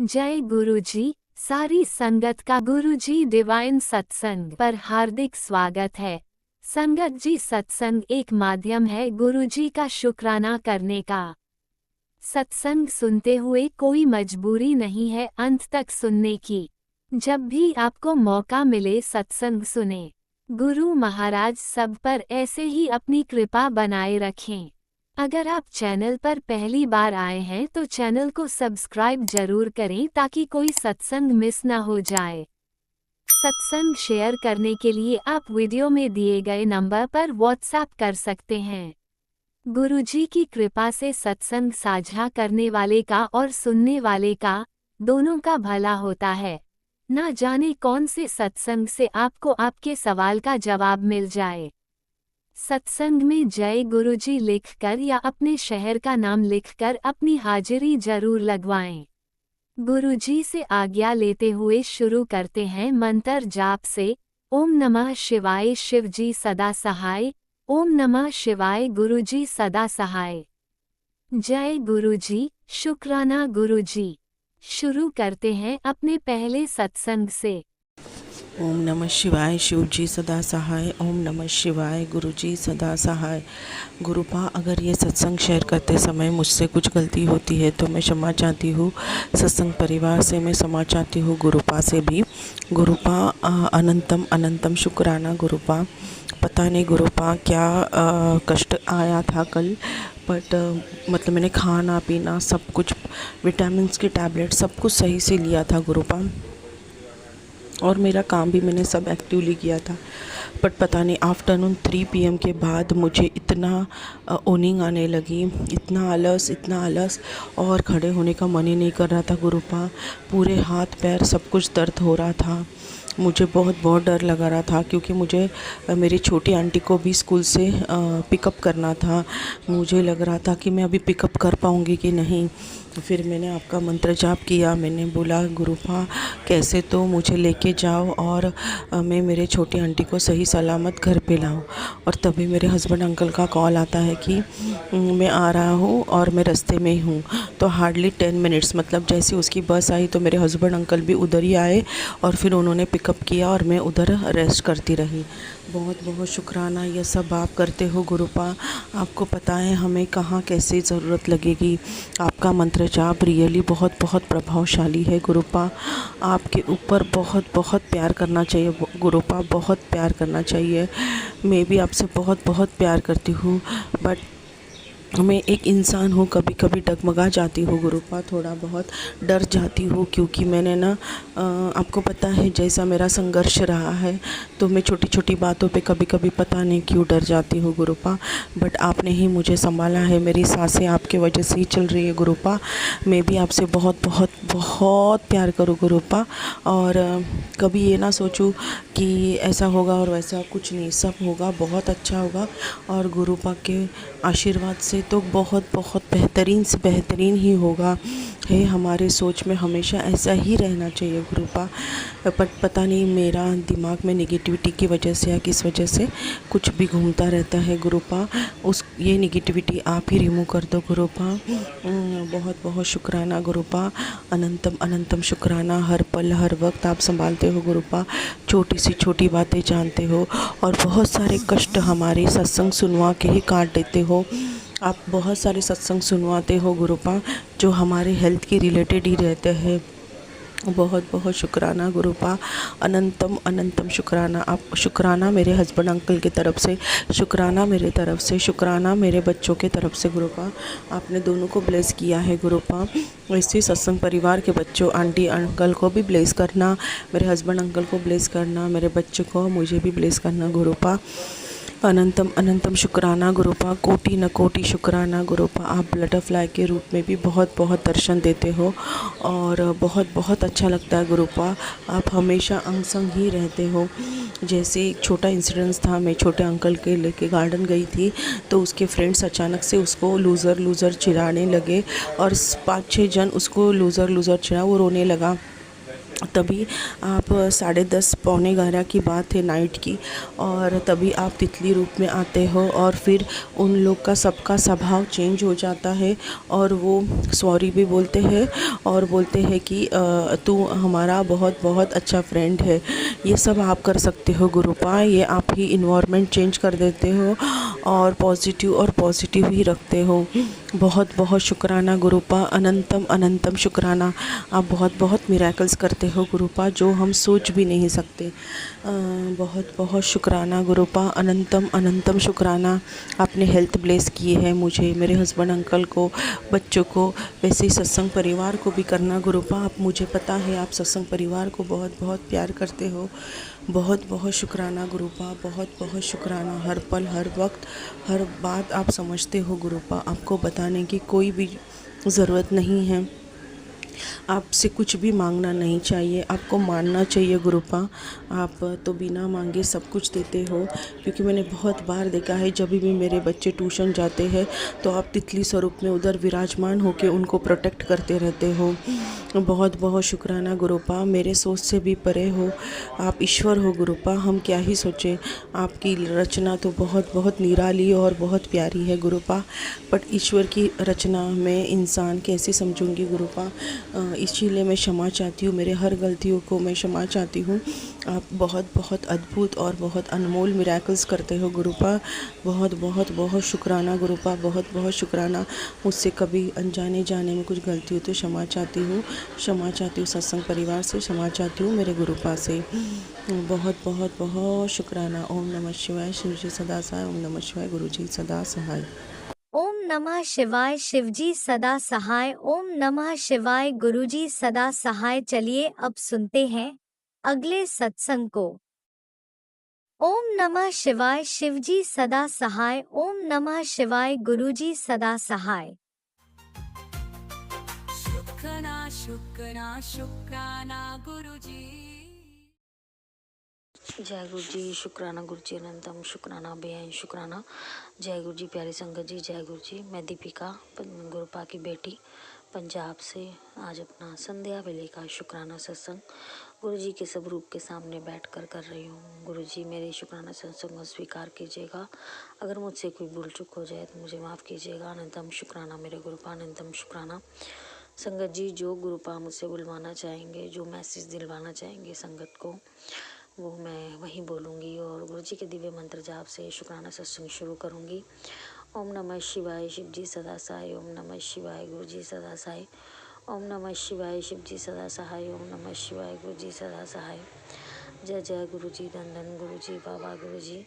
जय गुरुजी। सारी संगत का गुरुजी डिवाइन सत्संग पर हार्दिक स्वागत है। संगत जी, सत्संग एक माध्यम है गुरुजी का शुक्राना करने का। सत्संग सुनते हुए कोई मजबूरी नहीं है अंत तक सुनने की। जब भी आपको मौका मिले सत्संग सुने। गुरु महाराज सब पर ऐसे ही अपनी कृपा बनाए रखें। अगर आप चैनल पर पहली बार आए हैं तो चैनल को सब्सक्राइब जरूर करें ताकि कोई सत्संग मिस ना हो जाए। सत्संग शेयर करने के लिए आप वीडियो में दिए गए नंबर पर व्हाट्सएप कर सकते हैं। गुरुजी की कृपा से सत्संग साझा करने वाले का और सुनने वाले का दोनों का भला होता है। ना जाने कौन से सत्संग से आपको आपके सवाल का जवाब मिल जाए। सत्संग में जय गुरुजी लिखकर या अपने शहर का नाम लिखकर अपनी हाजिरी जरूर लगवाएं। गुरुजी से आज्ञा लेते हुए शुरू करते हैं मंत्र जाप से। ओम नमः शिवाय शिवजी सदा सहाय। ओम नमः शिवाय गुरुजी सदा सहाय। जय गुरुजी, शुक्राना गुरुजी। शुरू करते हैं अपने पहले सत्संग से। ओम नमः शिवाय शिवजी सदा सहाय। ओम नमः शिवाय गुरुजी सदा सहाय। गुरुपा, अगर ये सत्संग शेयर करते समय मुझसे कुछ गलती होती है तो मैं क्षमा चाहती हूँ। सत्संग परिवार से मैं क्षमा चाहती हूँ, गुरुपा से भी। गुरुपा अनंतम अनंतम शुक्राना गुरुपा। पता नहीं गुरुपा क्या कष्ट आया था कल, बट मतलब मैंने खाना पीना सब कुछ, विटामिन्स की टैबलेट सब कुछ सही से लिया था गुरुपा, और मेरा काम भी मैंने सब एक्टिवली किया था। बट पता नहीं आफ्टरनून 3 PM के बाद मुझे इतना ओनिंग आने लगी, इतना आलस और खड़े होने का मन ही नहीं कर रहा था गुरुपा। पूरे हाथ पैर सब कुछ दर्द हो रहा था। मुझे बहुत डर लगा रहा था क्योंकि मुझे मेरी छोटी आंटी को भी स्कूल से पिकअप करना था। मुझे लग रहा था कि मैं अभी पिकअप कर पाऊँगी कि नहीं। फिर मैंने आपका मंत्र जाप किया। मैंने बोला गुरुपा कैसे तो मुझे लेके जाओ और मैं मेरे छोटी आंटी को सही सलामत घर पे लाऊं। और तभी मेरे हस्बैंड अंकल का कॉल आता है कि मैं आ रहा हूँ और मैं रास्ते में ही हूँ। तो हार्डली 10 मिनट्स, मतलब जैसे उसकी बस आई तो मेरे हस्बैंड अंकल भी उधर ही आए और फिर उन्होंने पिकअप किया और मैं उधर रेस्ट करती रही। बहुत शुक्राना, ये सब आप करते हो गुरुपा। आपको पता है हमें कहाँ कैसे ज़रूरत लगेगी। आपका मंत्र जाप रियली बहुत प्रभावशाली है गुरुपा। आपके ऊपर बहुत प्यार करना चाहिए गुरुपा, बहुत प्यार करना चाहिए। मैं भी आपसे बहुत प्यार करती हूँ, बट मैं एक इंसान हूँ, कभी कभी डगमगा जाती हूँ गुरुपा, थोड़ा बहुत डर जाती हूँ क्योंकि मैंने ना आपको पता है जैसा मेरा संघर्ष रहा है, तो मैं छोटी छोटी बातों पे कभी कभी पता नहीं क्यों डर जाती हूँ गुरुपा। बट आपने ही मुझे संभाला है, मेरी सांसें आपके वजह से ही चल रही है गुरुपा। मैं भी आपसे बहुत प्यार करूँ गुरुपा, और कभी ये ना सोचूं कि ऐसा होगा और वैसा, कुछ नहीं, सब होगा, बहुत अच्छा होगा। और गुरुपा के आशीर्वाद से तो बहुत बेहतरीन से बेहतरीन ही होगा। है हमारे सोच में हमेशा ऐसा ही रहना चाहिए गुरुपा। बट पता नहीं मेरा दिमाग में नेगेटिविटी की वजह से या किस वजह से कुछ भी घूमता रहता है गुरुपा। ये नेगेटिविटी आप ही रिमूव कर दो गुरुपा। बहुत शुक्राना गुरुपा। अनंतम अनंतम शुक्राना। हर पल हर वक्त आप संभालते हो गुरुपा। छोटी सी छोटी बातें जानते हो और बहुत सारे कष्ट हमारे सत्संग सुनवा के ही काट देते हो। आप बहुत सारे सत्संग सुनवाते हो गुरुपा जो हमारे हेल्थ के रिलेटेड ही रहते हैं। बहुत शुक्राना गुरुपा। अनंतम अनंतम शुक्राना। आप शुक्राना मेरे हस्बैंड अंकल की तरफ से, शुक्राना मेरे तरफ से, शुक्राना मेरे बच्चों के तरफ से गुरुपा। आपने दोनों को ब्लेस किया है गुरुपा। वैसे सत्संग परिवार के बच्चों, आंटी अंकल को भी ब्लेस करना, मेरे हस्बैंड अंकल को ब्लेस करना, मेरे बच्चों को, मुझे भी ब्लेस करना गुरुपा। अनंतम अनंतम शुक्राना गुरुपा। कोटि न कोटि शुक्राना गुरुपा। आप बटरफ्लाई के रूप में भी बहुत दर्शन देते हो और बहुत अच्छा लगता है गुरुपा। आप हमेशा अंग संग ही रहते हो। जैसे एक छोटा इंसिडेंस था, मैं छोटे अंकल के लेके गार्डन गई थी तो उसके फ्रेंड्स अचानक से उसको लूज़र चिढ़ाने लगे और 5-6 जन उसको लूज़र चिढ़ा, वो रोने लगा। तभी आप 10:30 पौने 11 की बात है नाइट की, और तभी आप तितली रूप में आते हो, और फिर उन लोग का सबका स्वभाव चेंज हो जाता है, और वो सॉरी भी बोलते हैं और बोलते हैं कि तू हमारा बहुत बहुत अच्छा फ्रेंड है। ये सब आप कर सकते हो गुरुपा, ये आप ही इन्वायरमेंट चेंज कर देते हो और पॉजिटिव ही रखते हो। बहुत बहुत शुक्राना गुरुपा, अनंतम अनंतम शुक्राना। आप बहुत बहुत मिरेकल्स करते हो गुरुपा, जो हम सोच भी नहीं सकते। बहुत बहुत शुक्राना गुरुपा, अनंतम अनंतम शुक्राना। आपने हेल्थ ब्लेस किए हैं मुझे, मेरे हस्बैंड अंकल को, बच्चों को, वैसे ही सत्संग परिवार को भी करना गुरुपा। आप, मुझे पता है आप सत्संग परिवार को बहुत बहुत प्यार करते हो। बहुत बहुत शुक्राना गुरुपा, बहुत बहुत शुक्राना। हर पल हर वक्त हर बात आप समझते हो गुरुपा, आपको बताने की कोई भी ज़रूरत नहीं है। आपसे कुछ भी मांगना नहीं चाहिए, आपको मानना चाहिए गुरुपा। आप तो बिना मांगे सब कुछ देते हो, क्योंकि मैंने बहुत बार देखा है जब भी मेरे बच्चे ट्यूशन जाते हैं तो आप तितली स्वरूप में उधर विराजमान होकर उनको प्रोटेक्ट करते रहते हो। बहुत बहुत शुक्राना गुरुपा, मेरे सोच से भी परे हो, आप ईश्वर हो गुरुपा। हम क्या ही सोचें, आपकी रचना तो बहुत बहुत निराली और बहुत प्यारी है गुरुपा, बट ईश्वर की रचना मैं इंसान कैसे समझूंगी गुरुपा। इसीलिए मैं क्षमा चाहती हूँ, मेरे हर गलतियों को मैं क्षमा चाहती हूँ। आप बहुत बहुत अद्भुत और बहुत अनमोल मिरेकल्स करते हो गुरुपा। बहुत बहुत बहुत शुक्राना गुरुपा, बहुत बहुत शुक्राना। मुझसे कभी अनजाने जाने में कुछ गलती हो तो क्षमा चाहती हूँ, क्षमा चाहती हूँ सत्संग परिवार से, क्षमा चाहती हूँ मेरे गुरुपा से। बहुत बहुत बहुत शुक्राना। ओम नमः शिवाय, शिव जी सदा सहाय। ओम नमः शिवाय, गुरु जी सदा सहाय। ओम नमः शिवाय, शिवजी सदा सहाय। ओम नमः शिवाय, गुरुजी सदा सहाय। चलिए अब सुनते हैं अगले सत्संग को। ओम नमः शिवाय, शिवजी सदा सहाय। ओम नमः शिवाय, गुरुजी सदा सहाय। शुक्राना शुक्राना शुक्राना गुरुजी। जय गुरु जी, शुक्राना गुरु जी, अनंतम शुक्राना, बेअन शुक्राना। जय गुरु जी, प्यारी संगत जी, जय गुरु जी। मैं दीपिका, गुरुपा की बेटी, पंजाब से आज अपना संध्या वेले का शुक्राना सत्संग गुरु जी के सब रूप के सामने बैठकर कर रही हूँ। गुरु जी मेरे शुक्राना सत्संग को स्वीकार कीजिएगा। अगर मुझसे कोई भूल चूक हो जाए तो मुझे माफ़ कीजिएगा। अनंतम शुक्राना मेरे गुरुपा, अनंतम शुक्राना। संगत जी, जो गुरुपा मुझसे बुलवाना चाहेंगे, जो मैसेज दिलवाना चाहेंगे संगत को, वो मैं वहीं बोलूँगी और गुरु जी के दिव्य मंत्र जाप से शुक्राना सत्संग शुरू करूँगी। ओम नमः शिवाय, शिव जी सदा सहाय। ओम नमः शिवाय, गुरु जी सदा सहाय। ओम नमः शिवाय, शिव जी सदा सहाय। ओम नमः शिवाय, गुरु जी सदा सहाय। जय जय गुरु जी, धन धन गुरु जी, बाबा गुरु जी।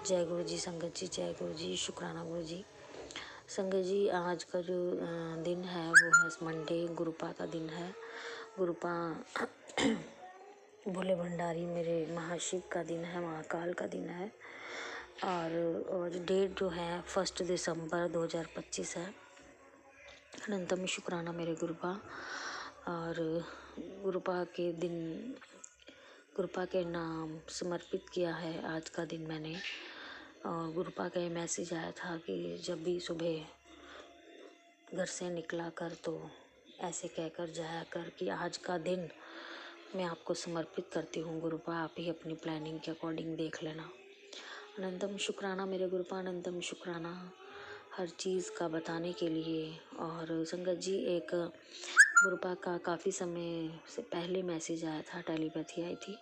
जय गुरु जी संगत जी, जय गुरु जी, शुक्राना गुरु जी। संगत जी, आज का जो दिन है वो है मंडे, गुरुपा का दिन है। गुरुपा भोले भंडारी मेरे महाशिव का दिन है, महाकाल का दिन है। और डेट जो है 1 दिसंबर 2025 है। अनंतम शुक्राना मेरे गुरुपा। और गुरुपा के दिन, गुरुपा के नाम समर्पित किया है आज का दिन मैंने। और गुरुपा का ये मैसेज आया था कि जब भी सुबह घर से निकला कर तो ऐसे कहकर जाया कर कि आज का दिन मैं आपको समर्पित करती हूँ गुरुपा, आप ही अपनी प्लानिंग के अकॉर्डिंग देख लेना। अनंतम शुक्राना मेरे गुरुपा, अनंतम शुक्राना हर चीज़ का बताने के लिए। और संगत जी, एक गुरुपा का काफ़ी समय से पहले मैसेज आया था, टेलीपैथी आई थी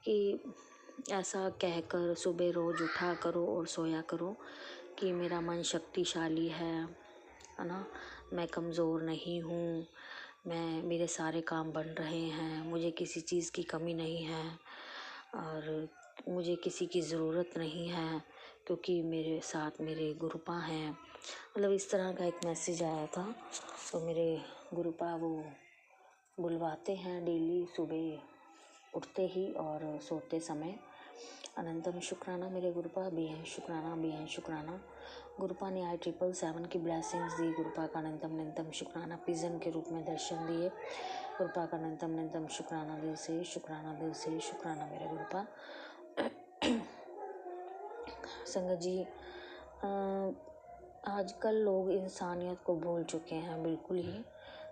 कि ऐसा कहकर सुबह रोज़ उठा करो और सोया करो कि मेरा मन शक्तिशाली है ना, मैं कमज़ोर नहीं हूँ, मेरे सारे काम बन रहे हैं, मुझे किसी चीज़ की कमी नहीं है और मुझे किसी की ज़रूरत नहीं है, क्योंकि मेरे साथ मेरे गुरुपा हैं। मतलब इस तरह का एक मैसेज आया था। तो मेरे गुरुपा वो बुलवाते हैं डेली सुबह उठते ही और सोते समय। अनंतम शुक्राना मेरे गुरुपा, बेहद शुक्राना, बेहद शुक्राना। गुरुपा ने आई 777 की ब्लेसिंग्स दी। गुरुपा का अनंतम अनंतम शुक्राना, पिजन के रूप में दर्शन दिए। गुरुपा का अनंतम अनंतम शुक्राना, दिल से शुक्राना, दिल से शुक्राना मेरे गुरुपा। संगत जी, आजकल लोग इंसानियत को भूल चुके हैं बिल्कुल ही।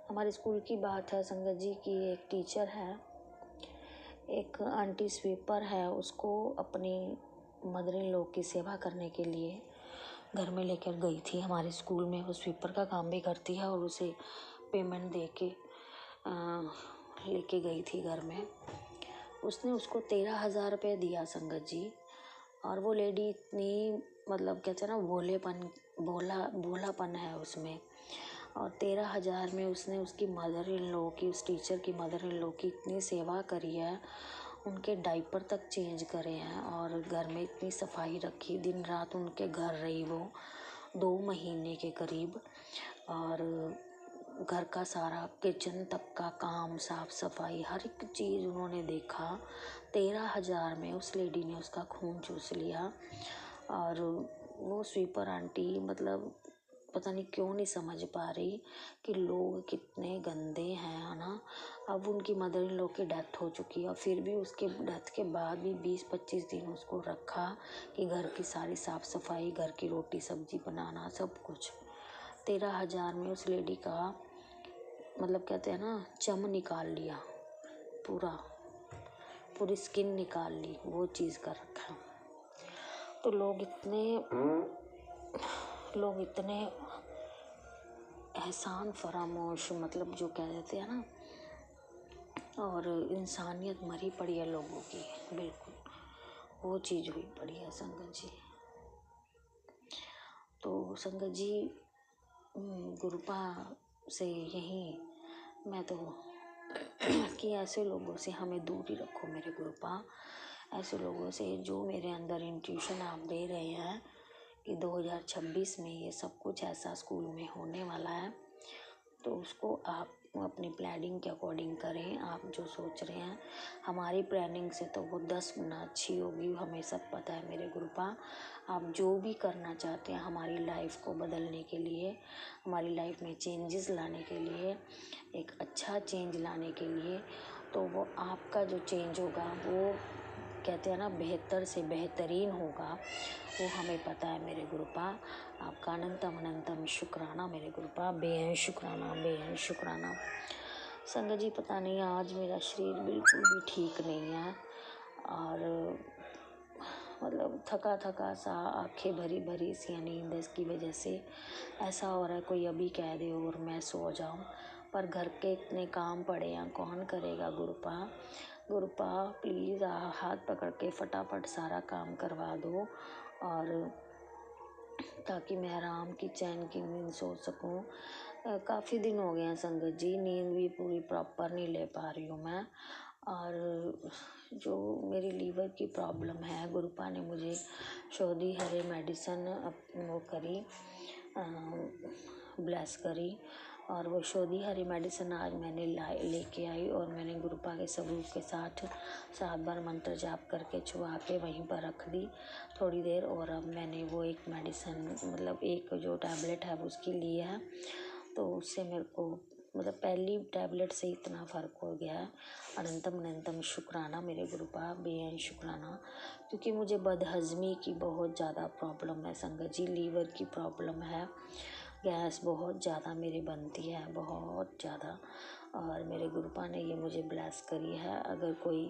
हमारे स्कूल की बात है संगत जी की एक टीचर है, एक आंटी स्वीपर है, उसको अपनी मदर इन लॉ की सेवा करने के लिए घर में लेकर गई थी। हमारे स्कूल में वो स्वीपर का काम भी करती है और उसे पेमेंट दे के लेके गई थी घर में। उसने उसको 13,000 रुपये दिया संगत जी। और वो लेडी इतनी मतलब कहते हैं ना भोलापन है उसमें। और 13,000 में उसने उसकी मदर इन लॉ की, उस टीचर की मदर इन लॉ की इतनी सेवा करी है, उनके डाइपर तक चेंज करे हैं और घर में इतनी सफाई रखी, दिन रात उनके घर रही वो 2 महीने के करीब। और घर का सारा किचन तक का काम, साफ सफाई, हर एक चीज़ उन्होंने देखा। 13,000 में उस लेडी ने उसका खून चूस लिया। और वो स्वीपर आंटी मतलब पता नहीं क्यों नहीं समझ पा रही कि लोग कितने गंदे हैं, है ना। अब उनकी मदर इन लॉ की डेथ हो चुकी है और फिर भी उसके डेथ के बाद भी 20-25 दिन उसको रखा कि घर की सारी साफ सफाई, घर की रोटी सब्जी बनाना, सब कुछ। 13,000 में उस लेडी का मतलब कहते हैं ना चम निकाल लिया, पूरी स्किन निकाल ली, वो चीज़ कर रखा। तो लोग इतने एहसान फरामोश, मतलब जो कह देते हैं ना, और इंसानियत मरी पड़ी है लोगों की, बिल्कुल वो चीज़ हुई पड़ी है संगत जी। तो संगत जी गुरुपा से यही मैं तो कि ऐसे लोगों से हमें दूर ही रखो मेरे गुरुपा। ऐसे लोगों से जो मेरे अंदर इंट्यूशन आप दे रहे हैं कि 2026 में ये सब कुछ ऐसा स्कूल में होने वाला है, तो उसको आप अपनी प्लानिंग के अकॉर्डिंग करें। आप जो सोच रहे हैं हमारी प्लानिंग से तो वो 10 गुना अच्छी होगी, हमें सब पता है मेरे गुरुपा। आप जो भी करना चाहते हैं हमारी लाइफ को बदलने के लिए, हमारी लाइफ में चेंजेस लाने के लिए, एक अच्छा चेंज लाने के लिए, तो वो आपका जो चेंज होगा वो कहते हैं ना बेहतर से बेहतरीन होगा, वो हमें पता है मेरे गुरुपा। आपका अनंतम अनंतम शुक्राना मेरे गुरुपा, बेहद शुक्राना, बेहद शुक्राना। संगत जी पता नहीं आज मेरा शरीर बिल्कुल भी ठीक नहीं है और मतलब थका थका सा, आंखें भरी भरी सी नींद है। इसकी वजह से ऐसा हो रहा है कोई अभी कह दे और मैं सो जाऊं, पर घर के इतने काम पड़े हैं, कौन करेगा गुरुपा। गुरुपा प्लीज़ हाथ पकड़ के फटाफट सारा काम करवा दो और ताकि मैं आराम की चैन की नींद सो सकूं। काफ़ी दिन हो गए हैं संगत जी, नींद भी पूरी प्रॉपर नहीं ले पा रही हूँ मैं। और जो मेरी लीवर की प्रॉब्लम है, गुरुपा ने मुझे शोधी हरे मेडिसन वो करी, ब्लेस करी। और वो शोधी हरी मेडिसिन आज मैंने लेके आई और मैंने गुरुपा के स्वरूप के साथ 7 बार मंत्र जाप करके छुआ के वहीं पर रख दी थोड़ी देर। और अब मैंने वो एक मेडिसिन मतलब एक जो टैबलेट है वो उसकी ली है, तो उससे मेरे को मतलब पहली टैबलेट से इतना फ़र्क हो गया है। अनंतम अनंतम शुक्राना मेरे गुरुपा, बेहद शुक्राना। क्योंकि मुझे बदहज़मी की बहुत ज़्यादा प्रॉब्लम है संगत जी, लीवर की प्रॉब्लम है, गैस बहुत ज़्यादा मेरी बनती है, बहुत ज़्यादा। और मेरे गुरुपा ने ये मुझे ब्लेस करी है। अगर कोई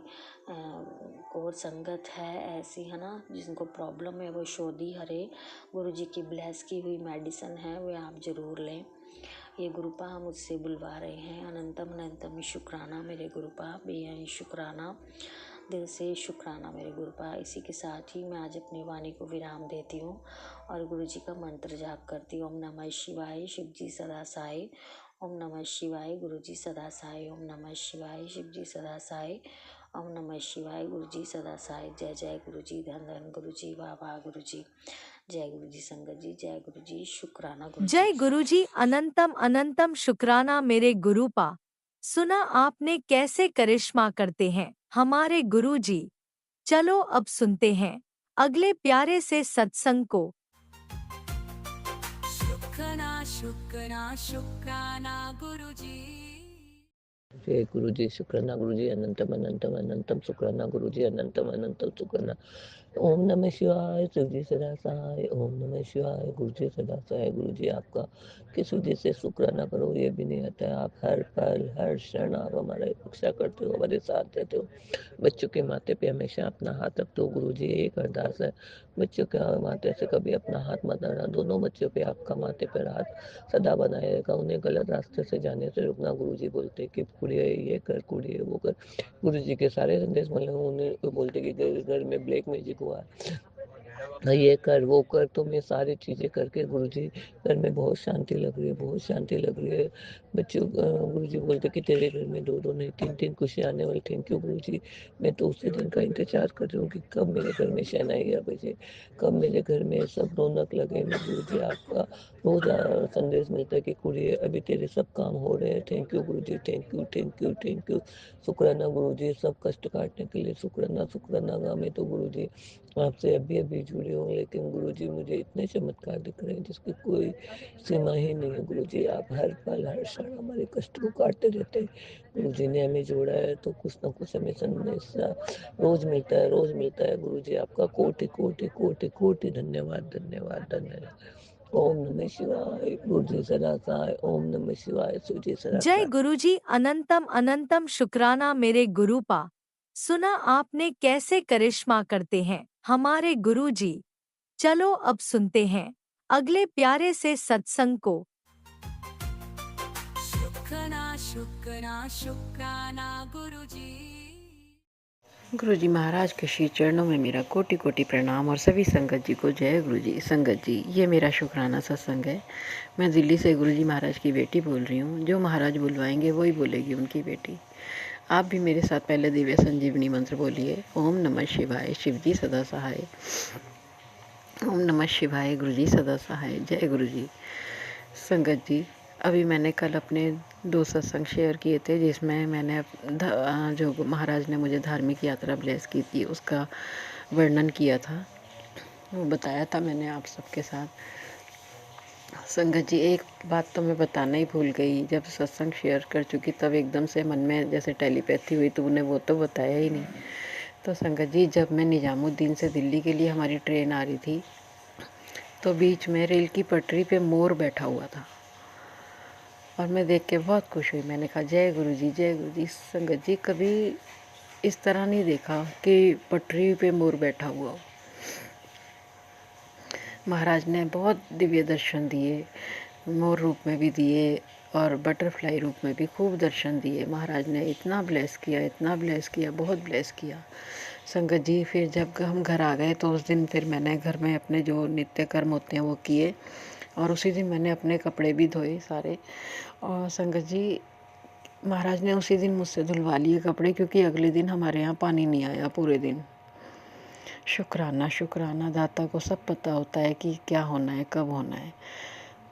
और संगत है ऐसी है ना जिनको प्रॉब्लम है, वो शोधी हरे गुरुजी की ब्लेस की हुई मेडिसिन है, वे आप ज़रूर लें। ये गुरुपा मुझसे बुलवा रहे हैं। अनंतम अनंतम शुक्राना मेरे गुरुपा, बेहद शुक्राना, दिल से शुक्राना मेरे गुरुपा। इसी के साथ ही मैं आज अपनी वाणी को विराम देती हूँ और गुरुजी का मंत्र जाप करती हूँ। ओम नमः शिवाय, शिव जी सदा साई। ओम नमः शिवाय, गुरुजी सदा साई। ओम नमः शिवाय, शिव जी सदा साई। ओम नमः शिवाय, गुरुजी सदा साई। जय जय गुरुजी, धन धन गुरुजी, वाह वाह गुरुजी। जय गुरुजी संगत जी, जय गुरुजी, शुक्राना गुरुजी। जय गुरुजी, अनंतम अनंतम शुक्राना मेरे गुरुपा। सुना आपने कैसे करिश्मा करते हैं हमारे गुरुजी। चलो अब सुनते हैं अगले प्यारे से सत्संग को। शुक्राना शुक्राना शुक्राना गुरुजी। जय गुरु जी, शुक्राना गुरु जी, अनंतम अनंतम अनंतम शुक्राना गुरु जी, अनंतम अनंतम शुक्राना। ओम नमः शिवाय, शिव जी सदा सहाय। ओम नमः शिवाय, गुरु जी सदा सहाय। गुरु जी आपका किस विधि से शुक्राना करो ये भी नहीं आता है। आप हर पल हर क्षण आप हमारी रक्षा करते हो, हमारे साथ देते हो। बच्चों के माथे पे हमेशा अपना हाथ रखते हो गुरु जी, एक अरदास है, बच्चों के माथे से कभी अपना हाथ मत हटाना। दोनों बच्चों पे आपका माथे पर हाथ सदा बनाए रखा, उन्हें गलत रास्ते से जाने से रुकना। गुरु जी बोलते कि कुड़िए ये कर, कुड़िए वो कर। गुरु जी के सारे संदेश मतलब उन्हें बोलते कि घर में ब्लैक मैजिक हुआ है, ये कर वो कर, तो मैं सारी चीज़ें करके गुरुजी घर में बहुत शांति लग रही है, बहुत शांति लग रही है। बच्चों गुरुजी बोलते कि तेरे घर में दो दो नहीं तीन तीन खुशियाँ आने वाली। थैंक यू गुरुजी, मैं तो उसी दिन का इंतजार कर रही हूँ कि कब मेरे घर में शहनाई आ बजे, कब मेरे घर में सब रौनक लगे। मैं गुरुजी आपका रोज संदेश मिलता है कि कुड़िए अभी तेरे सब काम हो रहे हैं। Thank you Guruji, thank you thank you thank you. शुक्राना गुरुजी, सब कष्ट काटने के लिए शुक्राना शुक्राना। मैं तो गुरुजी आपसे अभी अभी जुड़ी हूँ, लेकिन गुरुजी मुझे इतने चमत्कार दिख रहे हैं जिसकी कोई सीमा ही नहीं है। गुरुजी आप हर पल हर क्षण हमारे कष्ट को काटते रहते हैं। गुरुजी ने हमें जोड़ा है तो कुछ ना कुछ हमें संदेश रोज मिलता है, रोज मिलता है। गुरुजी आपका कोटि कोटि कोटि कोटि धन्यवाद धन्यवाद धन्यवाद। ओम नमः शिवाय, गुरुजी सदा सहाय। ओम नमः शिवाय, सूजी सदा जय सहाय। गुरुजी, अनंतम अनंतम शुक्राना मेरे गुरुपा। सुना आपने कैसे करिश्मा करते हैं हमारे गुरुजी। चलो अब सुनते हैं अगले प्यारे से सत्संग को। शुक्राना शुक्राना शुक्राना गुरुजी। गुरुजी महाराज के श्री चरणों में मेरा कोटि कोटि प्रणाम और सभी संगत जी को जय गुरुजी। संगत जी, ये मेरा शुक्राना सत्संग है। मैं दिल्ली से गुरुजी महाराज की बेटी बोल रही हूँ। जो महाराज बुलवाएंगे वही बोलेगी उनकी बेटी। आप भी मेरे साथ पहले दिव्य संजीवनी मंत्र बोलिए। ओम नमः शिवाय, शिव जी सदा सहाय। ओम नमः शिवाय, गुरुजी सदा सहाय। जय गुरुजी। संगत जी, अभी मैंने कल अपने 2 सत्संग शेयर किए थे जिसमें मैंने जो महाराज ने मुझे धार्मिक यात्रा ब्लेस की थी उसका वर्णन किया था, वो बताया था मैंने आप सबके साथ। संगत जी, एक बात तो मैं बताना ही भूल गई। जब सत्संग शेयर कर चुकी तब एकदम से मन में जैसे टेलीपैथी हुई, तो उन्हें वो तो बताया ही नहीं। तो संगत जी, जब मैं निजामुद्दीन से दिल्ली के लिए हमारी ट्रेन आ रही थी तो बीच में रेल की पटरी पे मोर बैठा हुआ था और मैं देख के बहुत खुश हुई। मैंने कहा जय गुरुजी जय गुरुजी। संगत जी, कभी इस तरह नहीं देखा कि पटरी पे मोर बैठा हुआ हो। महाराज ने बहुत दिव्य दर्शन दिए, मोर रूप में भी दिए और बटरफ्लाई रूप में भी खूब दर्शन दिए। महाराज ने इतना ब्लेस किया, इतना ब्लेस किया, बहुत ब्लेस किया। संगत जी, फिर जब हम घर आ गए तो उस दिन फिर मैंने घर में अपने जो नित्य कर्म होते हैं वो किए और उसी दिन मैंने अपने कपड़े भी धोए सारे। और संगत जी, महाराज ने उसी दिन मुझसे धुलवा लिए कपड़े, क्योंकि अगले दिन हमारे यहाँ पानी नहीं आया पूरे दिन। शुक्राना शुक्राना, दाता को सब पता होता है कि क्या होना है, कब होना है।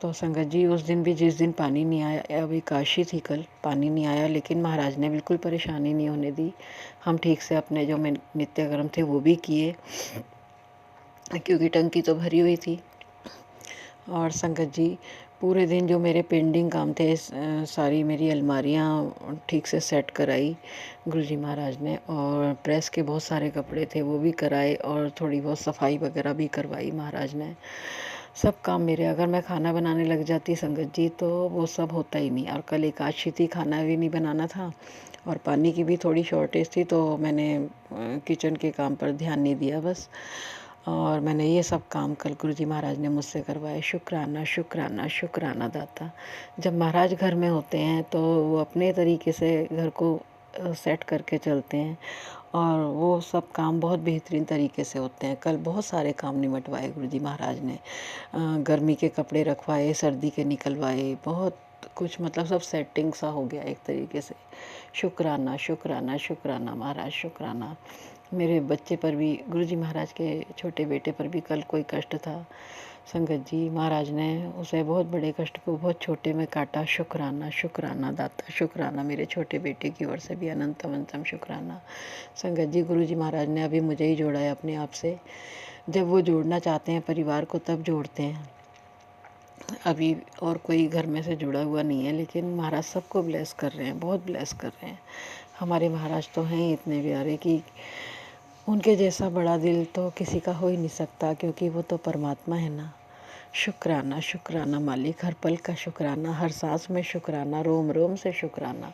तो संगत जी, उस दिन भी जिस दिन पानी नहीं आया, अभी काशी थी कल, पानी नहीं आया, लेकिन महाराज ने बिल्कुल परेशानी नहीं होने दी। हम ठीक से अपने जो नित्य कर्म थे वो भी किए, क्योंकि टंकी तो भरी हुई थी। और संगत जी, पूरे दिन जो मेरे पेंडिंग काम थे, सारी मेरी अलमारियाँ ठीक से सेट कराई गुरुजी महाराज ने, और प्रेस के बहुत सारे कपड़े थे वो भी कराए और थोड़ी बहुत सफाई वगैरह भी करवाई महाराज ने। सब काम मेरे, अगर मैं खाना बनाने लग जाती संगत जी तो वो सब होता ही नहीं। और कल एकादशी थी, खाना भी नहीं बनाना था और पानी की भी थोड़ी शॉर्टेज थी, तो मैंने किचन के काम पर ध्यान नहीं दिया बस। और मैंने ये सब काम कल गुरुजी महाराज ने मुझसे करवाए। शुक्राना शुक्राना शुक्राना दाता। जब महाराज घर में होते हैं तो वो अपने तरीके से घर को सेट करके चलते हैं और वो सब काम बहुत बेहतरीन तरीके से होते हैं। कल बहुत सारे काम निमटवाए गुरुजी महाराज ने, गर्मी के कपड़े रखवाए, सर्दी के निकलवाए, बहुत कुछ, मतलब सब सेटिंग सा हो गया एक तरीके से। शुक्राना शुक्राना शुक्राना महाराज, शुक्राना। मेरे बच्चे पर भी, गुरुजी महाराज के छोटे बेटे पर भी कल कोई कष्ट था संगत जी, महाराज ने उसे बहुत बड़े कष्ट को बहुत छोटे में काटा। शुक्राना शुक्राना दाता, शुक्राना। मेरे छोटे बेटे की ओर से भी अनंतम अनंतम शुक्राना। संगत जी, गुरुजी महाराज ने अभी मुझे ही जोड़ा है अपने आप से। जब वो जोड़ना चाहते हैं परिवार को तब जोड़ते हैं। अभी और कोई घर में से जुड़ा हुआ नहीं है, लेकिन महाराज सबको ब्लेस कर रहे हैं, बहुत ब्लेस कर रहे हैं। हमारे महाराज तो हैं ही इतने प्यारे कि उनके जैसा बड़ा दिल तो किसी का हो ही नहीं सकता, क्योंकि वो तो परमात्मा है ना। शुक्राना शुक्राना मालिक, हर पल का शुक्राना, हर सांस में शुक्राना, रोम रोम से शुक्राना।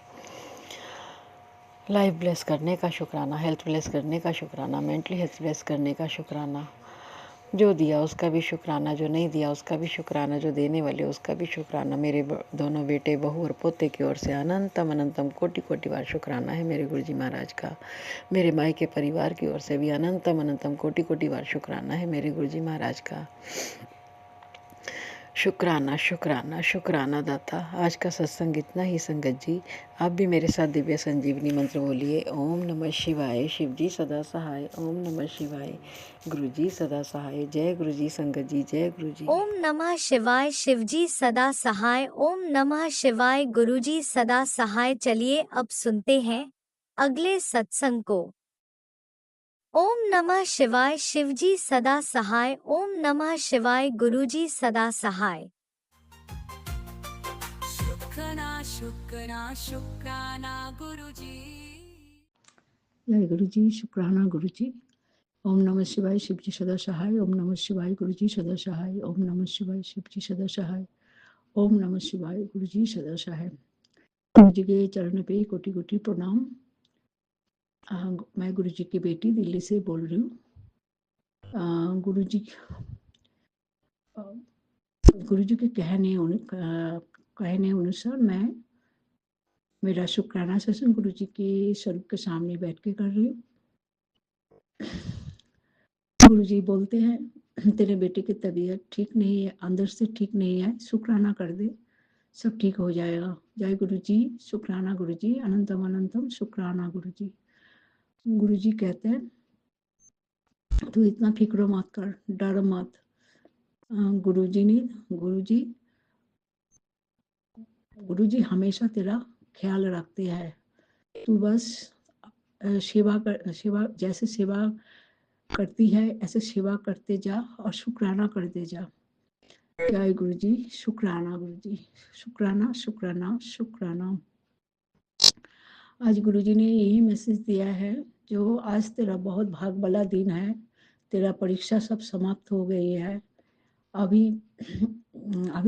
लाइफ ब्लेस करने का शुक्राना, हेल्थ ब्लेस करने का शुक्राना, मेंटली हेल्थ ब्लेस करने का शुक्राना। जो दिया उसका भी शुक्राना, जो नहीं दिया उसका भी शुक्राना, जो देने वाले उसका भी शुक्राना। मेरे दोनों बेटे, बहू और पोते की ओर से अनंतम अनंतम कोटि कोटि बार शुक्राना है मेरे गुरुजी महाराज का। मेरे माई के परिवार की ओर से भी अनंतम अनंतम कोटि कोटि बार शुक्राना है मेरे गुरुजी महाराज का। शुक्राना शुक्राना शुक्राना दाता। आज का सत्संग इतना ही संगत जी। आप भी मेरे साथ दिव्य संजीवनी मंत्र बोलिए। ओम नमः शिवाय, शिव जी सदा सहाय। ओम नमः शिवाय, गुरु जी सदा सहाय। जय गुरु जी संगत जी, जय गुरु जी। ओम नमः शिवाय, शिवजी सदा सहाय। ओम नमः शिवाय, गुरुजी सदा सहाय। चलिए अब सुनते हैं अगले सत्संग को। ओम नमः शिवाय, शिवजी सदा सहाय। ओम नमः शिवाय, गुरुजी सदा सहाय। शुक्राना शुक्राना शुक्राना गुरुजी। जय गुरु जी, शुक्राना गुरु जी। ओम नमः शिवाय, शिव जी सदा सहाय। ओम नमः शिवाय, गुरु जी सदा सहाय। ओम नमः शिवाय, शिव जी सदा सहाय। ओम नमः शिवाय, गुरु जी सदा सहाय। गुरु जी के चरण पे कोटि कोटि प्रणाम। मैं गुरु जी की बेटी दिल्ली से बोल रही हूँ। गुरु जी के कहने अनुसार मैं मेरा शुक्राना सेशन गुरु जी के स्वरूप के सामने बैठ के कर रही हूँ। गुरु जी बोलते हैं तेरे बेटे की तबीयत ठीक नहीं है, अंदर से ठीक नहीं है, शुक्राना कर दे, सब ठीक हो जाएगा। जय गुरु जी, शुक्राना गुरु जी, अनंतम अनंतम शुक्राना गुरु जी। गुरु जी कहते हैं तू इतना फिक्र मत कर, डर मत। गुरु जी हमेशा तेरा ख्याल रखते हैं। तू बस सेवा जैसे सेवा करती है ऐसे सेवा करते जा और शुक्राना करते जा। जय गुरु जी, शुक्राना गुरु जी, शुक्राना शुक्राना शुक्राना। आज गुरु जी ने यही मैसेज दिया है, जो आज तेरा बहुत भाग वाला दिन है, तेरा परीक्षा सब समाप्त हो गई है। अभी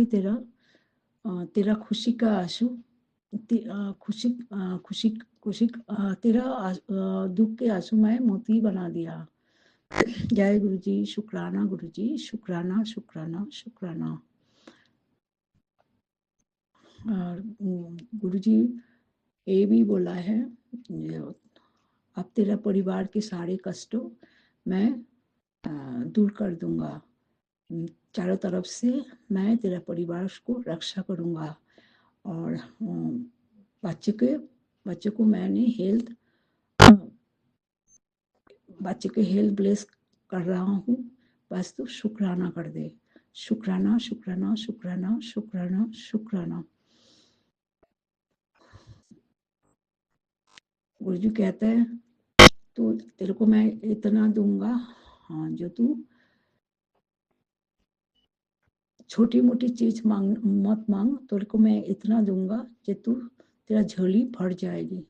तेरा खुशी का आंसू, खुशी तेरा दुख के आंसू मैं मोती बना दिया। जय गुरु जी, शुक्राना गुरु जी, शुक्राना शुक्राना शुक्राना। और गुरु जी ये भी बोला है, अब तेरा परिवार के सारे कष्टों मैं दूर कर दूंगा। चारों तरफ से मैं तेरा परिवार को रक्षा करूंगा। और बच्चे को मैंने बच्चे के हेल्थ ब्लेस कर रहा हूँ, बस तू शुक्राना कर दे। शुक्राना शुक्राना शुक्राना शुक्राना शुक्राना। गुरु जी कहते हैं तेरे को मैं इतना दूंगा, हाँ, जो तू छोटी मोटी चीज मत मांग, तेरे को मैं इतना दूंगा जो तेरा झोली भर जाएगी।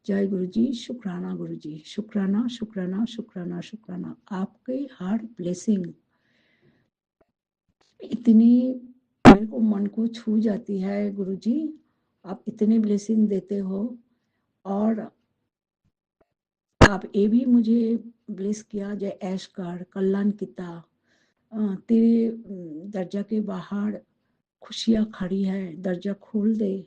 जय गुरु जी, शुक्राना गुरु जी, शुक्राना शुक्राना शुक्राना शुक्राना। आपके हर ब्लेसिंग इतनी मेरे को मन को छू जाती है। गुरु जी आप इतने ब्लेसिंग देते हो, और आप ये भी मुझे ब्लेस किया जय ऐश कर कल्याण किता। तेरे दर्जा के बाहर खुशियाँ खड़ी है, दर्जा खोल दे।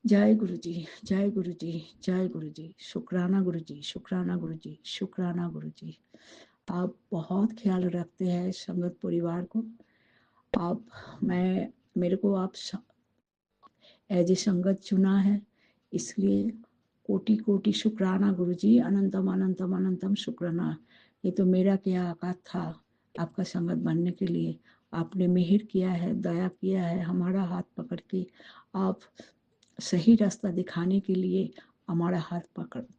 जय गुरु जी, जय गुरु जी, जय गुरु जी, शुक्राना गुरु जी, शुक्राना गुरु जी, शुक्राना गुरु जी। आप बहुत ख्याल रखते हैं संगत परिवार को। मेरे को आप एज ए संगत चुना है, इसलिए कोटि कोटि शुक्राना गुरु जी, अनंतम अनंतम अनंतम शुक्राना। ये तो मेरा क्या औकात था आपका संगत बनने के लिए। आपने मेहर किया है, दया किया है, हमारा हाथ पकड़ के आप सही रास्ता दिखाने के लिए हमारा हाथ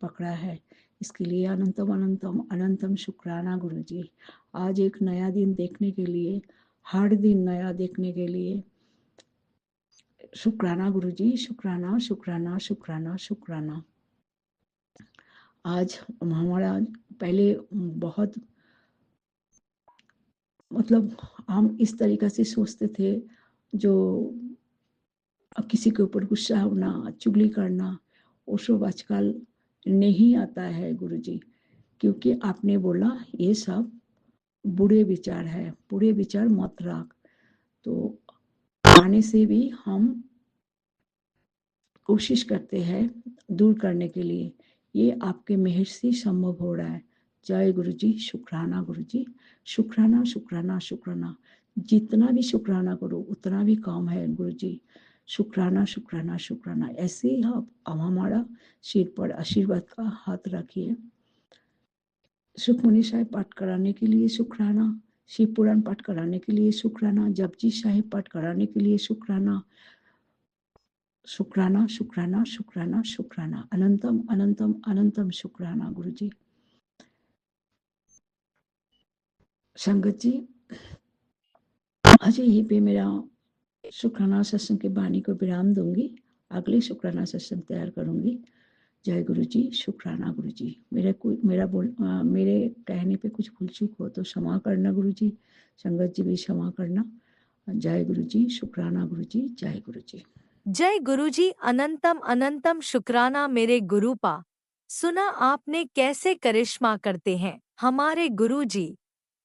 पकड़ा है। इसके लिए अनंतम अनंतम अनंतम शुक्राना गुरु जी। आज एक नया दिन देखने के लिए हर दिन नया देखने के लिए शुक्राना गुरुजी, शुक्राना शुक्राना शुक्राना शुक्राना। आज हमारा पहले बहुत मतलब हम इस तरीक़ा से सोचते थे, जो किसी के ऊपर गुस्सा होना, चुगली करना, वो सब आजकल नहीं आता है गुरुजी, क्योंकि आपने बोला ये सब बुरे विचार है, बुरे विचार मत रख। तो आने से भी हम कोशिश करते हैं दूर करने के लिए, ये आपके मेहर से संभव हो रहा है। जय गुरुजी, शुक्राना गुरुजी, शुक्राना शुक्राना शुक्राना। जितना भी शुक्राना करो उतना भी कम है गुरुजी। शुक्राना शुक्राना शुक्राना। ऐसे ही आप हमारा सिर पर आशीर्वाद का हाथ रखिए। सुखमनी साहिब पाठ कराने के लिए शुक्राना, शिव पुराण पाठ कराने के लिए शुक्राना, जपजी साहिब पाठ कराने के लिए शुक्राना, शुक्राना शुक्राना शुक्राना शुक्राना। अनंतम अनंतम अनंतम शुक्राना गुरुजी। संगत जी, आज यहीं पे मेरा शुक्राना सत्संग के बानी को विराम दूंगी, अगले शुक्राना सत्संग तैयार करूंगी। जय गुरुजी, शुक्राना गुरुजी। मेरे कहने पे कुछ भूल चूक हो तो क्षमा करना गुरुजी, संगत जी भी क्षमा करना। जय गुरुजी, शुक्राना गुरुजी, जय गुरुजी। जय गुरुजी, अनंतम अनंतम शुक्राना मेरे गुरुपा। सुना आपने कैसे करिश्मा करते हैं हमारे गुरुजी।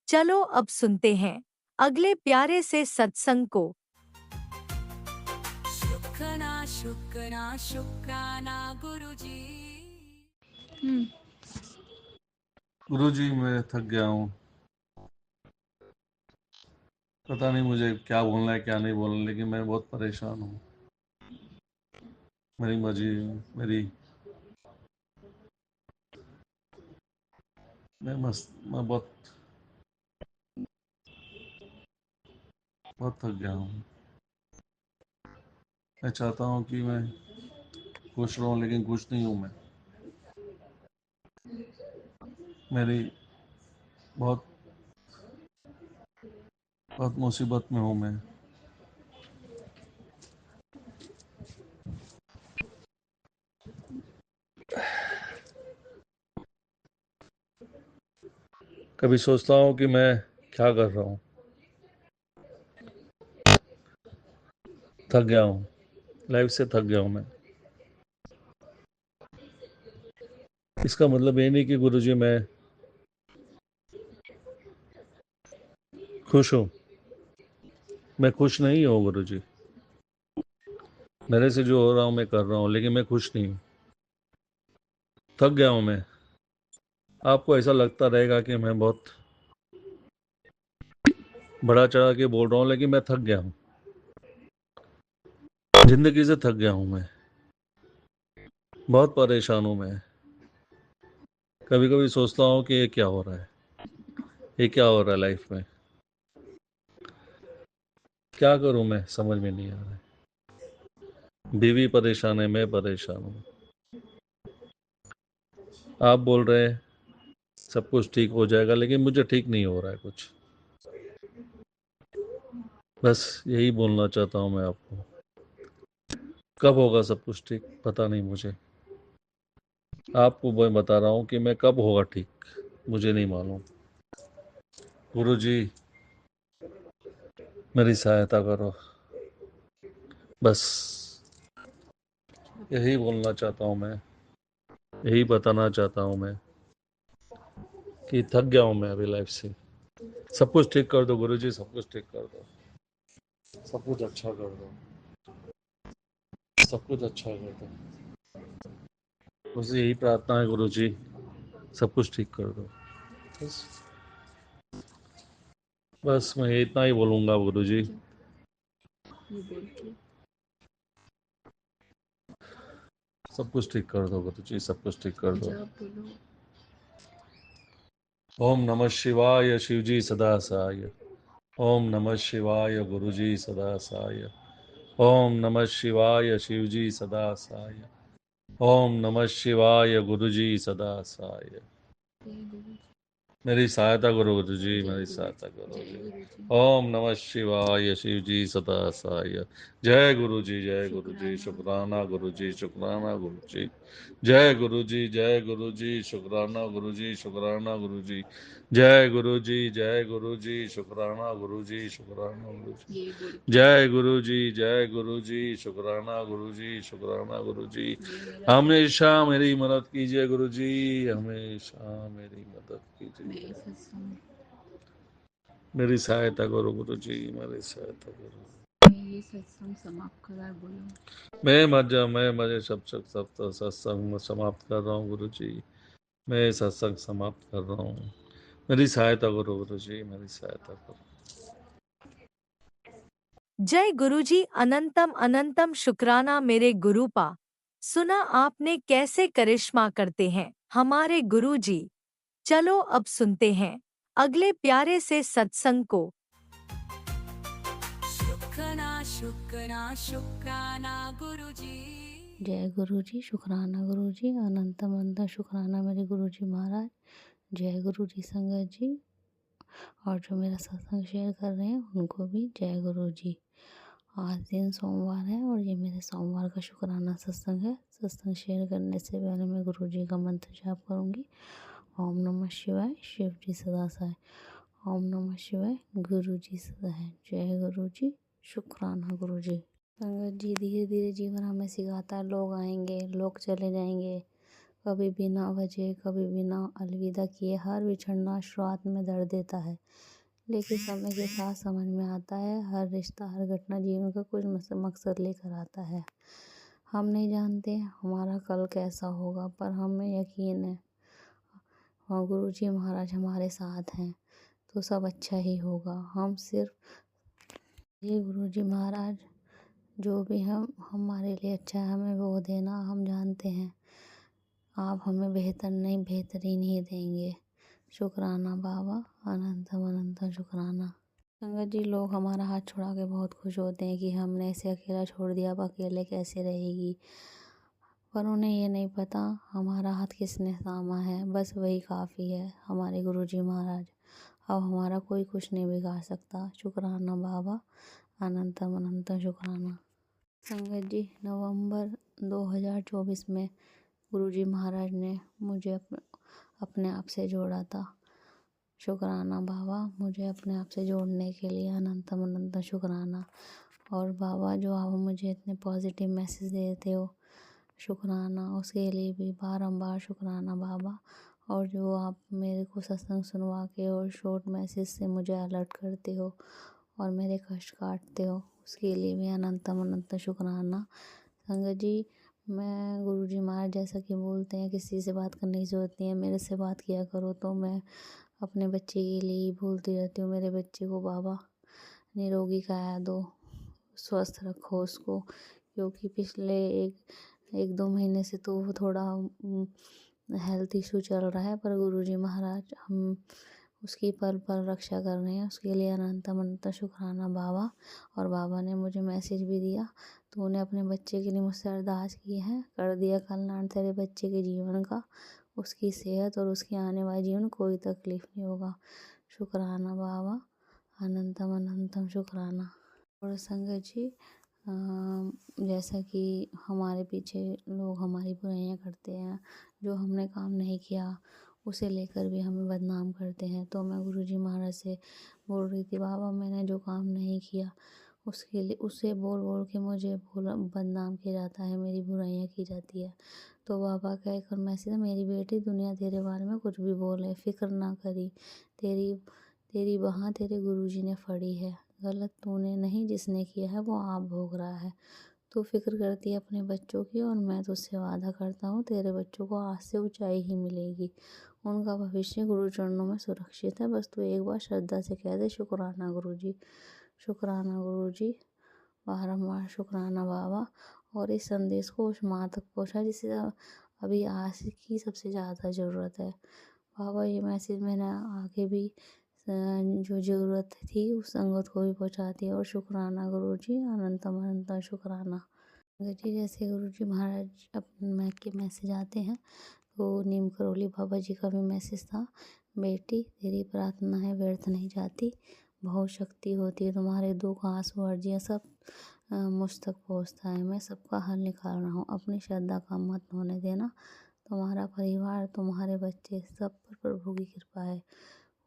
चलो अब सुनते हैं अगले प्यारे से सत्संग को। शुक्राना शुक्राना शुक्राना गुरुजी। गुरुजी मैं थक गया हूँ, पता नहीं मुझे क्या बोलना है क्या नहीं बोलना, लेकिन मैं बहुत परेशान हूँ। मेरी मर्जी मैं बहुत थक गया हूँ। मैं चाहता हूँ कि मैं खुश रहूँ, लेकिन खुश नहीं हूँ। मेरी बहुत बहुत मुसीबत में हूँ मैं। कभी सोचता हूँ कि मैं क्या कर रहा हूँ, थक गया हूँ, लाइफ से थक गया हूँ मैं। इसका मतलब ये नहीं कि गुरुजी मैं खुश हूँ, मैं खुश नहीं हूँ गुरुजी। मेरे से जो हो रहा हूँ मैं कर रहा हूँ, लेकिन मैं खुश नहीं हूँ, थक गया हूँ मैं। आपको ऐसा लगता रहेगा कि मैं बहुत बड़ा चढ़ा के बोल रहा हूँ, लेकिन मैं थक गया हूँ, जिंदगी से थक गया हूँ मैं, बहुत परेशान हूँ मैं। कभी कभी सोचता हूँ कि ये क्या हो रहा है, ये क्या हो रहा है लाइफ में, क्या करूँ मैं, समझ में नहीं आ रहा है। बीवी परेशान है, मैं परेशान हूँ। आप बोल रहे हैं सब कुछ ठीक हो जाएगा, लेकिन मुझे ठीक नहीं हो रहा है कुछ। बस यही बोलना चाहता हूँ मैं आपको। कब होगा सब कुछ ठीक पता नहीं मुझे, आपको मैं बता रहा हूँ कि मैं कब होगा ठीक मुझे नहीं मालूम। गुरुजी मेरी सहायता करो, बस यही बोलना चाहता हूँ मैं, यही बताना चाहता हूँ मैं कि थक गया हूँ मैं अभी लाइफ से। सब कुछ ठीक कर दो गुरुजी, सब कुछ ठीक कर दो, सब कुछ अच्छा कर दो, सब कुछ अच्छा कर दो। मुझे यही प्रार्थना है गुरुजी, सब कुछ ठीक कर दो। बस मैं इतना ही बोलूँगा गुरुजी। सब कुछ ठीक कर दो गुरुजी, सब कुछ ठीक कर दो। ओम नमः शिवाय शिवजी सदा सहाय। ओम नमः शिवाय गुरुजी सदा सहाय। ओम नमः शिवाय शिवजी सदा सहाय। ओम नमः शिवाय गुरुजी सदा सहाय। मेरी सहायता करो गुरु जी, मेरी सहायता करो जी। ओम नमः शिवाय, शिव जी सदा सहाय। जय गुरु जी, जय गुरु जी, शुक्राना गुरु जी, शुक्राना गुरु जी। जय गुरु जी, जय गुरु जी, शुक्राना गुरु जी, शुक्राना गुरु जी। जय गुरु जी, जय गुरु जी, शुक्राना गुरु जी, शुक्राना गुरु जी। जय गुरु जी, जय गुरु जी, शुक्राना गुरु जी, शुक्राना गुरु जी। हमेशा मेरी मदद कीजिए गुरु जी, हमेशा मेरी मदद कीजिए। मेरी सहायता करो गुरु जी, मेरी सहायता करो। मैं मजे सब सत्संग समाप्त कर रहा हूँ गुरु जी। मैं सत्संग समाप्त कर रहा हूँ। मेरी सहायता करो गुरु जी, मेरी सहायता करो। जय गुरुजी, अनंतम अनंतम शुक्राना मेरे गुरुपा। सुना आपने कैसे करिश्मा करते हैं हमारे गुरुजी। चलो अब सुनते हैं अगले प्यारे से सत्संग को। शुक्राना शुक्राना शुक्राना गुरुजी। जय गुरु जी, शुक्राना गुरु जी, अनंत अनंत शुक्राना मेरे गुरु जी महाराज। जय गुरु जी संगत जी, और जो मेरा सत्संग शेयर कर रहे हैं उनको भी जय गुरु जी। आज दिन सोमवार है और ये मेरे सोमवार का शुक्राना सत्संग है। सत्संग शेयर करने से पहले मैं गुरु जी का मंत्र जाप करूँगी। ओम नमः शिवाय, शिव जी सदा सहाय। ओम नमः शिवाय, गुरु जी सदा है। जय गुरु जी, शुक्राना गुरु जी। संगत जी, धीरे धीरे जीवन हमें सिखाता है। लोग आएंगे, लोग चले जाएंगे, कभी बिना वजह, कभी बिना अलविदा किए। हर बिछड़ना शुरुआत में दर्द देता है, लेकिन समय के साथ समझ में आता है हर रिश्ता, हर घटना जीवन का कुछ मकसद लेकर आता है। हम नहीं जानते हमारा कल कैसा होगा, पर हमें यकीन है और गुरु जी महाराज हमारे साथ हैं तो सब अच्छा ही होगा। हम सिर्फ ये गुरु जी महाराज जो भी हम हमारे लिए अच्छा है हमें वो देना। हम जानते हैं आप हमें बेहतर नहीं, बेहतरीन ही देंगे। शुक्राना बाबा, अनंतम अनंतम शुक्राना। संगत जी, लोग हमारा हाथ छुड़ा के बहुत खुश होते हैं कि हमने इसे अकेला छोड़ दिया, अब अकेले कैसे रहेगी। पर उन्हें ये नहीं पता हमारा हाथ किसने थामा है, बस वही काफ़ी है, हमारे गुरुजी महाराज। अब हमारा कोई कुछ नहीं बिगाड़ सकता। शुक्राना बाबा, अनंतम अनंतम शुक्राना। संगत जी, नवंबर 2024 में गुरुजी महाराज ने मुझे अपने आप से जोड़ा था। शुक्राना बाबा, मुझे अपने आप से जोड़ने के लिए अनंतम अनंतम शुक्राना। और बाबा, जो आप मुझे इतने पॉजिटिव मैसेज देते हो, शुक्राना, उसके लिए भी बारंबार शुक्राना बाबा। और जो आप मेरे को सत्संग सुनवा के और शॉर्ट मैसेज से मुझे अलर्ट करते हो और मेरे कष्ट काटते हो, उसके लिए भी अनंतम अनंत शुक्राना। संगत जी, मैं गुरुजी महाराज जैसा कि बोलते हैं किसी से बात करने की ज़रूरत नहीं है, मेरे से बात किया करो, तो मैं अपने बच्चे के लिए ही बोलती रहती हूँ। मेरे बच्चे को बाबा निरोगी काया दो, स्वस्थ रखो उसको, क्योंकि पिछले एक दो महीने से तो वो थोड़ा हेल्थ इशू चल रहा है, पर गुरुजी महाराज हम उसकी पल पल रक्षा कर रहे हैं। उसके लिए अनंत अनंत शुक्राना बाबा। और बाबा ने मुझे मैसेज भी दिया, तो उन्हें अपने बच्चे के लिए मुझसे अरदास की है, कर दिया कल्याण तेरे बच्चे के जीवन का, उसकी सेहत और उसके आने वाले जीवन कोई तकलीफ नहीं होगा। शुक्राना बाबा, अनंतम अनंतम शुक्राना। और संगत जी, जैसा कि हमारे पीछे लोग हमारी बुराइयां करते हैं, जो हमने काम नहीं किया उसे लेकर भी हमें बदनाम करते हैं। तो मैं गुरुजी महाराज से बोल रही थी, बाबा मैंने जो काम नहीं किया उसके लिए उसे बोल बोल के मुझे बदनाम किया जाता है, मेरी बुराइयां की जाती है। तो बाबा का एक मैसेज है, मेरी बेटी दुनिया तेरे बारे में कुछ भी बोले फिक्र ना करी, तेरी वहाँ तेरे गुरुजी ने फड़ी है, गलत तूने नहीं, जिसने किया है वो आप भोग रहा है। तू फिक्र करती है अपने बच्चों की, और मैं तुझसे वादा करता हूँ तेरे बच्चों को आज से ऊंचाई ही मिलेगी, उनका भविष्य गुरु चरणों में सुरक्षित है। बस तू एक बार श्रद्धा से कह दे, शुक्राना गुरुजी, शुक्राना गुरुजी, बारंबार शुक्राना बाबा। और इस संदेश को उस माँ तक पहुँचा जिसे अभी आज की सबसे ज़्यादा ज़रूरत है। बाबा, ये मैसेज मैंने आगे भी जो ज़रूरत थी उस संगत को भी पहुँचाती है। और शुक्राना गुरुजी, अनंतम अनंत शुक्राना। जी, जैसे गुरुजी महाराज अपने के मैसेज आते हैं, तो नीम करोली बाबा जी का भी मैसेज था। बेटी तेरी प्रार्थनाएं व्यर्थ नहीं जाती, बहुत शक्ति होती है। तुम्हारे दुख, आंसू, अर्जियाँ सब मुझ तक पहुँचता है। मैं सबका हल निकाल रहा हूँ। अपनी श्रद्धा का मत होने देना। तुम्हारा परिवार, तुम्हारे बच्चे, सब पर प्रभु की कृपा है।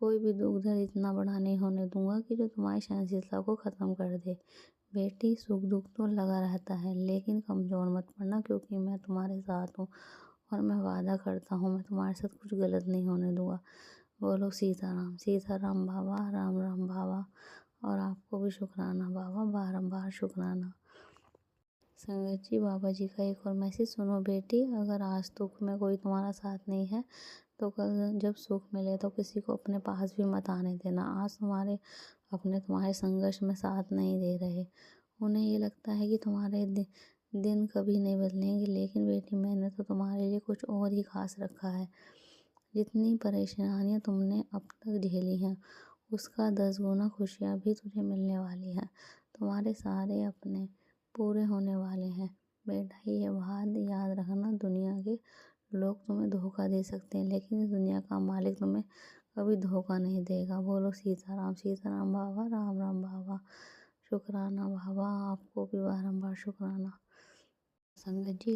कोई भी दुख दर्द इतना बड़ा नहीं होने दूंगा कि जो तुम्हारी सहनशीलता को ख़त्म कर दे। बेटी, सुख दुख तो लगा रहता है, लेकिन कमज़ोर मत पड़ना, क्योंकि मैं तुम्हारे साथ हूँ और मैं वादा करता हूँ मैं तुम्हारे साथ कुछ गलत नहीं होने दूंगा। बोलो सीताराम बाबा, राम राम बाबा। और आपको भी शुक्राना बाबा, बारंबार शुक्राना। संगत जी, बाबा जी का एक और मैसेज सुनो। बेटी, अगर आज दुख में कोई तुम्हारा साथ नहीं है तो कल जब सुख मिले तो किसी को अपने पास भी मत आने देना। आज तुम्हारे अपने तुम्हारे संघर्ष में साथ नहीं दे रहे। उन्हें ये लगता है कि तुम्हारे दिन कभी नहीं बदलेंगे, लेकिन बेटी, मैंने तो तुम्हारे लिए कुछ और ही खास रखा है। जितनी परेशानियां तुमने अब तक झेली हैं, उसका 10 गुना खुशियाँ भी तुझे मिलने वाली हैं। तुम्हारे सारे अपने पूरे होने वाले हैं। बेटा, ये बात याद रखना, दुनिया के लोग तुम्हें धोखा दे सकते हैं, लेकिन इस दुनिया का मालिक तुम्हें कभी धोखा नहीं देगा। बोलो सीताराम बाबा, राम राम बाबा। शुक्राना बाबा, आपको भी बारंबार शुक्राना। संगत जी,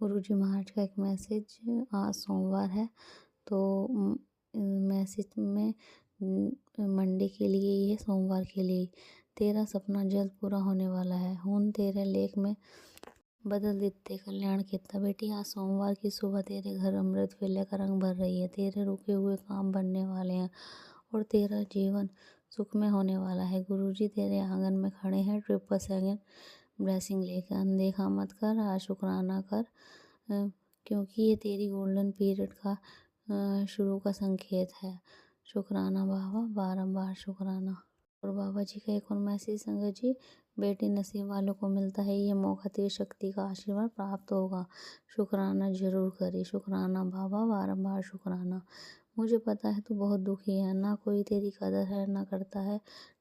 गुरु जी महाराज का एक मैसेज। आज सोमवार है तो मैसेज में मंडे के लिए ये सोमवार के लिए तेरा सपना जल्द पूरा होने वाला है। हूँ तेरे लेख में बदल देते कल्याण कितना। बेटी, आज सोमवार की सुबह तेरे घर अमृत वेले का रंग भर रही है। तेरे रुके हुए काम बनने वाले हैं और तेरा जीवन सुख में होने वाला है। गुरुजी तेरे आंगन में खड़े हैं 777 ब्लेसिंग लेकर। अनदेखा मत कर, आज शुक्राना कर, क्योंकि ये तेरी गोल्डन पीरियड का शुरू का संकेत है। शुक्राना बाबा, बारंबार शुक्राना। और बाबा जी का एक और मैसेज। संगत जी, बेटी, नसीब वालों को मिलता है ये मौका, तेरी शक्ति का आशीर्वाद प्राप्त होगा। शुक्राना जरूर करी। शुक्राना बाबा, बारंबार शुक्राना। मुझे पता है तू बहुत दुखी है, ना कोई तेरी कदर है ना करता है,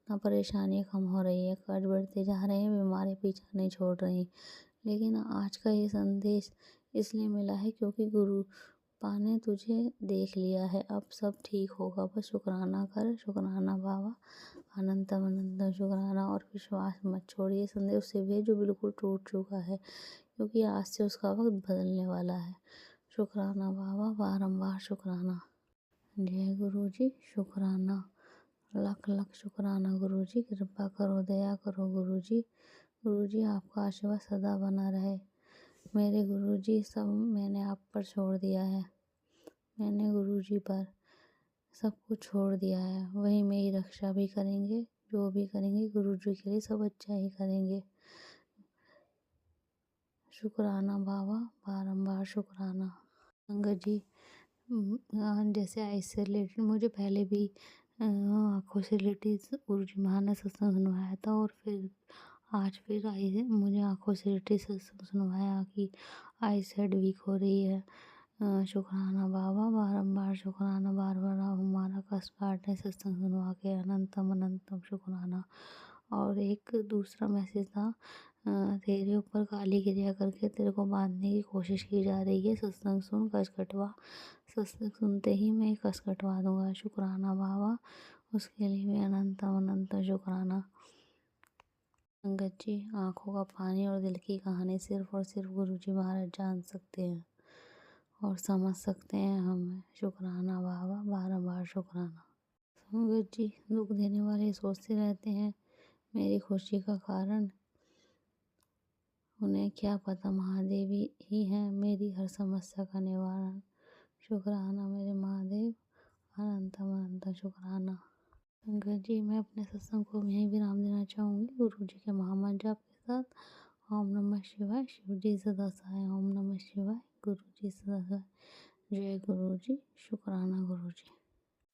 ना परेशानियाँ कम हो रही है, कर्ज बढ़ते जा रहे हैं, बीमारी पीछा नहीं छोड़ रही। लेकिन आज का ये संदेश इसलिए मिला है क्योंकि गुरु पा ने तुझे देख लिया है। अब सब ठीक होगा, बस शुक्राना कर। शुक्राना बाबा, अनंतम अनंतम शुक्राना। और विश्वास मत छोड़िए, संदेश उसे भेज जो बिल्कुल टूट चुका है, क्योंकि आज से उसका वक्त बदलने वाला है। शुक्राना बाबा, बारंबार शुक्राना। जय गुरु जी, शुक्राना, लख लख शुक्राना। गुरु जी, कृपा करो, दया करो गुरु जी। गुरु जी, आपका आशीर्वाद सदा बना रहे। मेरे गुरु जी, सब मैंने आप पर छोड़ दिया है। मैंने गुरु जी पर सब कुछ छोड़ दिया है। वही मेरी रक्षा भी करेंगे, जो भी करेंगे गुरु जी के लिए सब अच्छा ही करेंगे। शुक्राना बाबा, बारंबार शुक्राना। संगत जी, जैसे आइस से रिलेटेड मुझे पहले भी आँखों से रिलेटेड गुरु जी महाराज ने सत्संग सुनवाया था, और फिर आज फिर आई मुझे आँखों से रिलेटेड सत्संग सुनवाया कि आई साइड वीक हो रही है। शुक्राना बाबा, बारंबार शुक्राना। बार बार आप हमारा कष्ट काटने सत्संग सुनवा के अनंतम अनंतम शुक्राना। और एक दूसरा मैसेज था, तेरे ऊपर काली क्रिया करके तेरे को बांधने की कोशिश की जा रही है। सत्संग सुन, कष्ट कटवा। सत्संग सुनते ही मैं कष्ट कटवा दूंगा। शुक्राना बाबा, उसके लिए भी अनंतम अनंतम शुक्राना। संगत जी, आँखों का पानी और दिल की कहानी सिर्फ और सिर्फ गुरु जी महाराज जान सकते हैं और समझ सकते हैं हमें। शुक्राना बाबा, बारंबार शुक्राना। संगत जी, दुख देने वाले सोचते रहते हैं मेरी खुशी का कारण, उन्हें क्या पता महादेवी ही हैं मेरी हर समस्या का निवारण। शुक्राना मेरे महादेव, अनंतम अनंतम शुक्राना। संगत जी, मैं अपने सत्संग को यहीं विराम देना चाहूँगी गुरु जी के महामंत्र जाप के साथ। ओम नमः शिवाय, शिव जी सदा सहाय। ओम नमः शिवाय, गुरु जी सदा सहाय। जय गुरु जी, शुक्राना गुरु जी।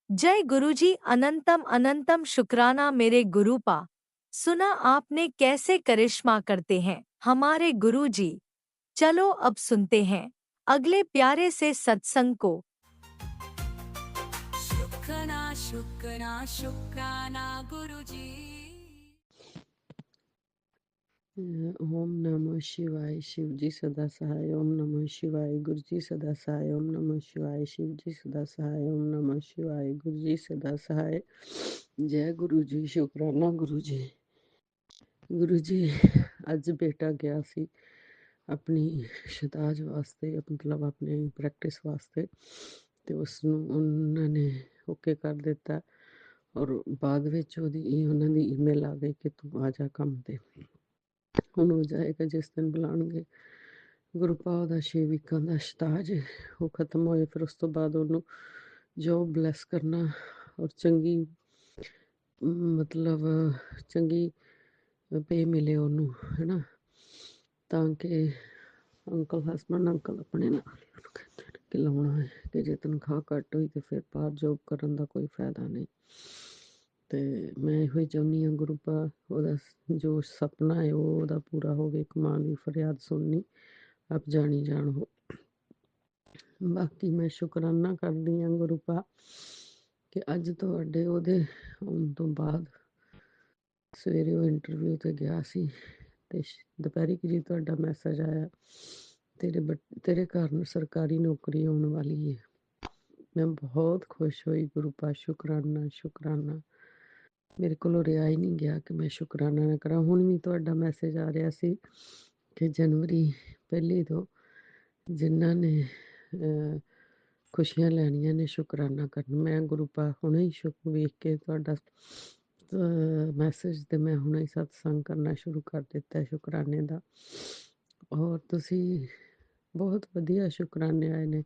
जय गुरु जी, अनंतम अनंतम शुक्राना मेरे गुरुपा। सुना आपने कैसे करिश्मा करते हैं हमारे गुरु जी। चलो अब सुनते हैं अगले प्यारे से सत्संग को। शुक्राना शुक्राना शुक्राना गुरुजी। ओम नमः शिवाय शिव जी सदा सहाय। ओम नमः शिवाय गुरु जी सदा सहाय। ओम नमः शिवाय शिव जी सदा सहाय। ओम नमः शिवाय गुरु जी सदा सहाय। जय गुरु जी। शुकराना गुरु जी। गुरु जी अज बेटा गया सी अपनी शताज वास्ते, मतलब अपने प्रैक्टिस वास्ते, ਤੇ ਉਸ ਨੂੰ ਉਹਨਾਂ ਨੇ ਓਕੇ ਕਰ ਦਿੱਤਾ ਔਰ ਬਾਅਦ ਵਿੱਚ ਉਹਨਾਂ ਦੀ ਈਮੇਲ ਆ ਗਈ ਕਿ ਤੂੰ ਆ ਜਾ ਕੰਮ ਤੇ। ਹੁਣ ਹੋ ਜਾਏਗਾ ਜਿਸ ਦਿਨ ਬੁਲਾਉਣਗੇ। ਗੁਰੂ ਪਾਉ ਦਾ 6 ਵੀਕਾਂ ਦਾ ਸ਼ਤਾਜ ਉਹ ਖਤਮ ਹੋਏ, ਫਿਰ ਉਸ ਤੋਂ ਬਾਅਦ ਉਹਨੂੰ ਜੋ ਬਲੈਸ ਕਰਨਾ ਔਰ ਚੰਗੀ ਮਤਲਬ ਚੰਗੀ ਪੇ ਮਿਲੇ ਉਹਨੂੰ, ਹੈ ਨਾ, ਤਾਂ ਕਿ ਅੰਕਲ ਹਸਬੈਂਡ ਅੰਕਲ ਆਪਣੇ ਨਾਲ ਕਿ ਲਾਉਣਾ ਹੈ ਕਿ ਜੇ ਤਨਖਾਹ ਘੱਟ ਹੋਈ ਤੇ ਫਿਰ ਬਾਹਰ ਜੋਬ ਕਰਨ ਦਾ ਕੋਈ ਫਾਇਦਾ ਨਹੀਂ। ਤੇ ਮੈਂ ਇਹੋ ਹੀ ਚਾਹੁੰਦੀ ਹਾਂ ਗੁਰੂ ਪਾ ਉਹਦਾ ਜੋ ਸੁਪਨਾ ਹੈ ਉਹ ਉਹਦਾ ਪੂਰਾ ਹੋਵੇ। ਇੱਕ ਮਾਂ ਦੀ ਫਰਿਆਦ ਸੁਣਨੀ ਆਪ ਜਾਣੀ ਜਾਣ ਹੋ। ਬਾਕੀ ਮੈਂ ਸ਼ੁਕਰਾਨਾ ਕਰਦੀ ਹਾਂ ਗੁਰੂ ਪਾ ਕਿ ਅੱਜ ਤੁਹਾਡੇ ਉਹਦੇ ਆਉਣ ਤੋਂ ਬਾਅਦ ਸਵੇਰੇ ਉਹ ਇੰਟਰਵਿਊ ਤੇ ਗਿਆ ਸੀ ਤੇ ਦੁਪਹਿਰੀ ਕਿ ਜੀ ਤੁਹਾਡਾ ਮੈਸੇਜ ਆਇਆ ਤੇਰੇ ਘਰ ਨੂੰ ਸਰਕਾਰੀ ਨੌਕਰੀ ਆਉਣ ਵਾਲੀ ਹੈ। ਮੈਂ ਬਹੁਤ ਖੁਸ਼ ਹੋਈ ਗੁਰੂ ਪਾ। ਸ਼ੁਕਰਾਨਾ ਸ਼ੁਕਰਾਨਾ। ਮੇਰੇ ਕੋਲੋਂ ਰਿਹਾ ਹੀ ਨਹੀਂ ਗਿਆ ਕਿ ਮੈਂ ਸ਼ੁਕਰਾਨਾ ਨਾ ਕਰਾਂ। ਹੁਣ ਵੀ ਤੁਹਾਡਾ ਮੈਸੇਜ ਆ ਰਿਹਾ ਸੀ ਕਿ ਜਨਵਰੀ ਪਹਿਲੀ ਤੋਂ ਜਿਨ੍ਹਾਂ ਨੇ ਖੁਸ਼ੀਆਂ ਲੈਣੀਆਂ ਨੇ ਸ਼ੁਕਰਾਨਾ ਕਰਨ। ਮੈਂ ਗੁਰੂ ਪਾ ਹੁਣੇ ਹੀ ਵੇਖ ਕੇ ਤੁਹਾਡਾ ਮੈਸੇਜ ਤੇ ਮੈਂ ਹੁਣੇ ਹੀ ਸਤਸੰਗ ਕਰਨਾ ਸ਼ੁਰੂ ਕਰ ਦਿੱਤਾ ਸ਼ੁਕਰਾਨੇ ਦਾ। ਔਰ ਤੁਸੀਂ ਬਹੁਤ ਵਧੀਆ ਸ਼ੁਕਰਾਨੇ ਆਏ ਨੇ।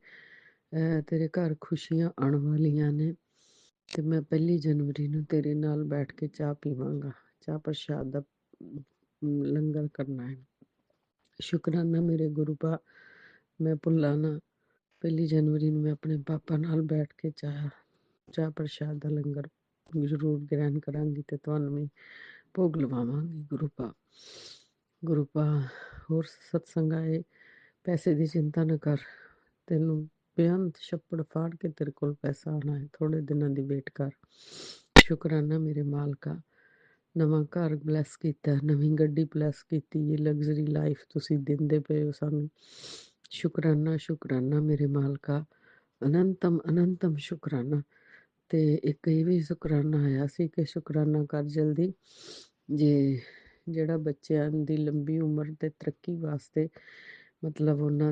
ਤੇਰੇ ਘਰ ਖੁਸ਼ੀਆਂ ਆਉਣ ਵਾਲੀਆਂ ਨੇ ਤੇ ਮੈਂ 1 ਜਨਵਰੀ ਨੂੰ ਤੇਰੇ ਨਾਲ ਬੈਠ ਕੇ ਚਾਹ ਪੀਵਾਂਗਾ। ਚਾਹ ਪ੍ਰਸ਼ਾਦ ਦਾ ਲੰਗਰ ਕਰਨਾ ਹੈ। ਸ਼ੁਕਰਾਨਾ ਮੇਰੇ ਗੁਰੂ ਪਾ। ਮੈਂ ਭੁੱਲਾਂ ਨਾ 1 ਜਨਵਰੀ ਨੂੰ ਮੈਂ ਆਪਣੇ ਪਾਪਾ ਨਾਲ ਬੈਠ ਕੇ ਚਾਹ ਪ੍ਰਸ਼ਾਦ ਦਾ ਲੰਗਰ ਜ਼ਰੂਰ ਗ੍ਰਹਿਣ ਕਰਾਂਗੀ ਤੇ ਤੁਹਾਨੂੰ ਵੀ ਭੋਗ ਲਵਾਵਾਂਗੀ ਗੁਰੂ ਪਾ। ਗੁਰੂ ਪਾ ਹੋਰ ਸਤਸੰਗ ਆਏ। ਪੈਸੇ ਦੀ ਚਿੰਤਾ ਨਾ ਕਰ, ਤੈਨੂੰ ਬੇਅੰਤ ਛੱਪੜ ਫਾੜ ਕੇ ਤੇਰੇ ਕੋਲ ਪੈਸਾ ਆਉਣਾ ਹੈ। ਥੋੜੇ ਦਿਨਾਂ ਦੀ ਵੇਟ ਕਰ। ਸ਼ੁਕਰਾਨਾ ਮੇਰੇ ਮਾਲਕਾ। ਨਵਾਂ ਘਰ ਬਲੈਸ ਕੀਤਾ, ਨਵੀਂ ਗੱਡੀ ਬਲੈਸ ਕੀਤੀ, ਇਹ ਲਗਜ਼ਰੀ ਲਾਈਫ ਤੁਸੀਂ ਦਿੰਦੇ ਪਏ ਹੋ ਸਾਨੂੰ। ਸ਼ੁਕਰਾਨਾ ਸ਼ੁਕਰਾਨਾ ਮੇਰੇ ਮਾਲਕਾ। ਅਨੰਤਮ ਅਨੰਤਮ ਸ਼ੁਕਰਾਨਾ। ਤੇ ਇੱਕ ਇਹ ਵੀ ਸ਼ੁਕਰਾਨਾ ਆਇਆ ਸੀ ਕਿ ਸ਼ੁਕਰਾਨਾ ਕਰ ਜਲਦੀ ਜੇ ਜਿਹੜਾ ਬੱਚਿਆਂ ਦੀ ਲੰਬੀ ਉਮਰ ਤੇ ਤਰੱਕੀ ਵਾਸਤੇ, ਮਤਲਬ ਉਹਨਾਂ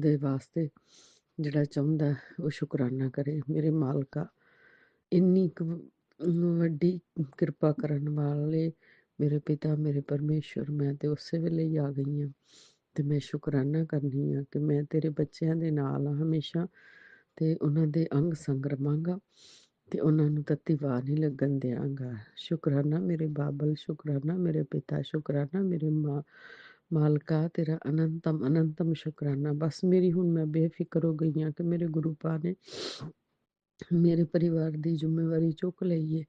ਦੇ ਵਾਸਤੇ ਜਿਹੜਾ ਚਾਹੁੰਦਾ ਉਹ ਸ਼ੁਕਰਾਨਾ ਕਰੇ। ਮੇਰੇ ਮਾਲਕਾ ਇੰਨੀ ਕੁ ਵੱਡੀ ਕਿਰਪਾ ਕਰਨ ਵਾਲੇ ਮੇਰੇ ਪਿਤਾ ਮੇਰੇ ਪਰਮੇਸ਼ਵਰ, ਮੈਂ ਤੇ ਉਸੇ ਵੇਲੇ ਹੀ ਆ ਗਈ ਹਾਂ ਤੇ ਮੈਂ ਸ਼ੁਕਰਾਨਾ ਕਰਨੀ ਆ ਕਿ ਮੈਂ ਤੇਰੇ ਬੱਚਿਆਂ ਦੇ ਨਾਲ ਆ ਹਮੇਸ਼ਾ ਤੇ ਉਹਨਾਂ ਦੇ ਅੰਗ ਸੰਗ ਰਵਾਂਗਾ ਤੇ ਉਹਨਾਂ ਨੂੰ ਤੱਤੀ ਵਾਰ ਨਹੀਂ ਲੱਗਣ ਦਿਆਂਗਾ। ਸ਼ੁਕਰਾਨਾ ਮੇਰੇ ਬਾਬਲ। ਸ਼ੁਕਰਾਨਾ ਮੇਰੇ ਪਿਤਾ। ਸ਼ੁਕਰਾਨਾ ਮੇਰੇ ਮਾਲਕਾ ਤੇਰਾ ਅਨੰਤਮ ਅਨੰਤਮ ਸ਼ੁਕਰਾਨਾ। ਬਸ ਮੇਰੀ ਹੁਣ ਮੈਂ ਬੇਫਿਕਰ ਹੋ ਗਈ ਹਾਂ ਕਿ ਮੇਰੇ ਗੁਰੂ ਪਾ ਨੇ ਮੇਰੇ ਪਰਿਵਾਰ ਦੀ ਜ਼ਿੰਮੇਵਾਰੀ ਚੁੱਕ ਲਈ ਹੈ।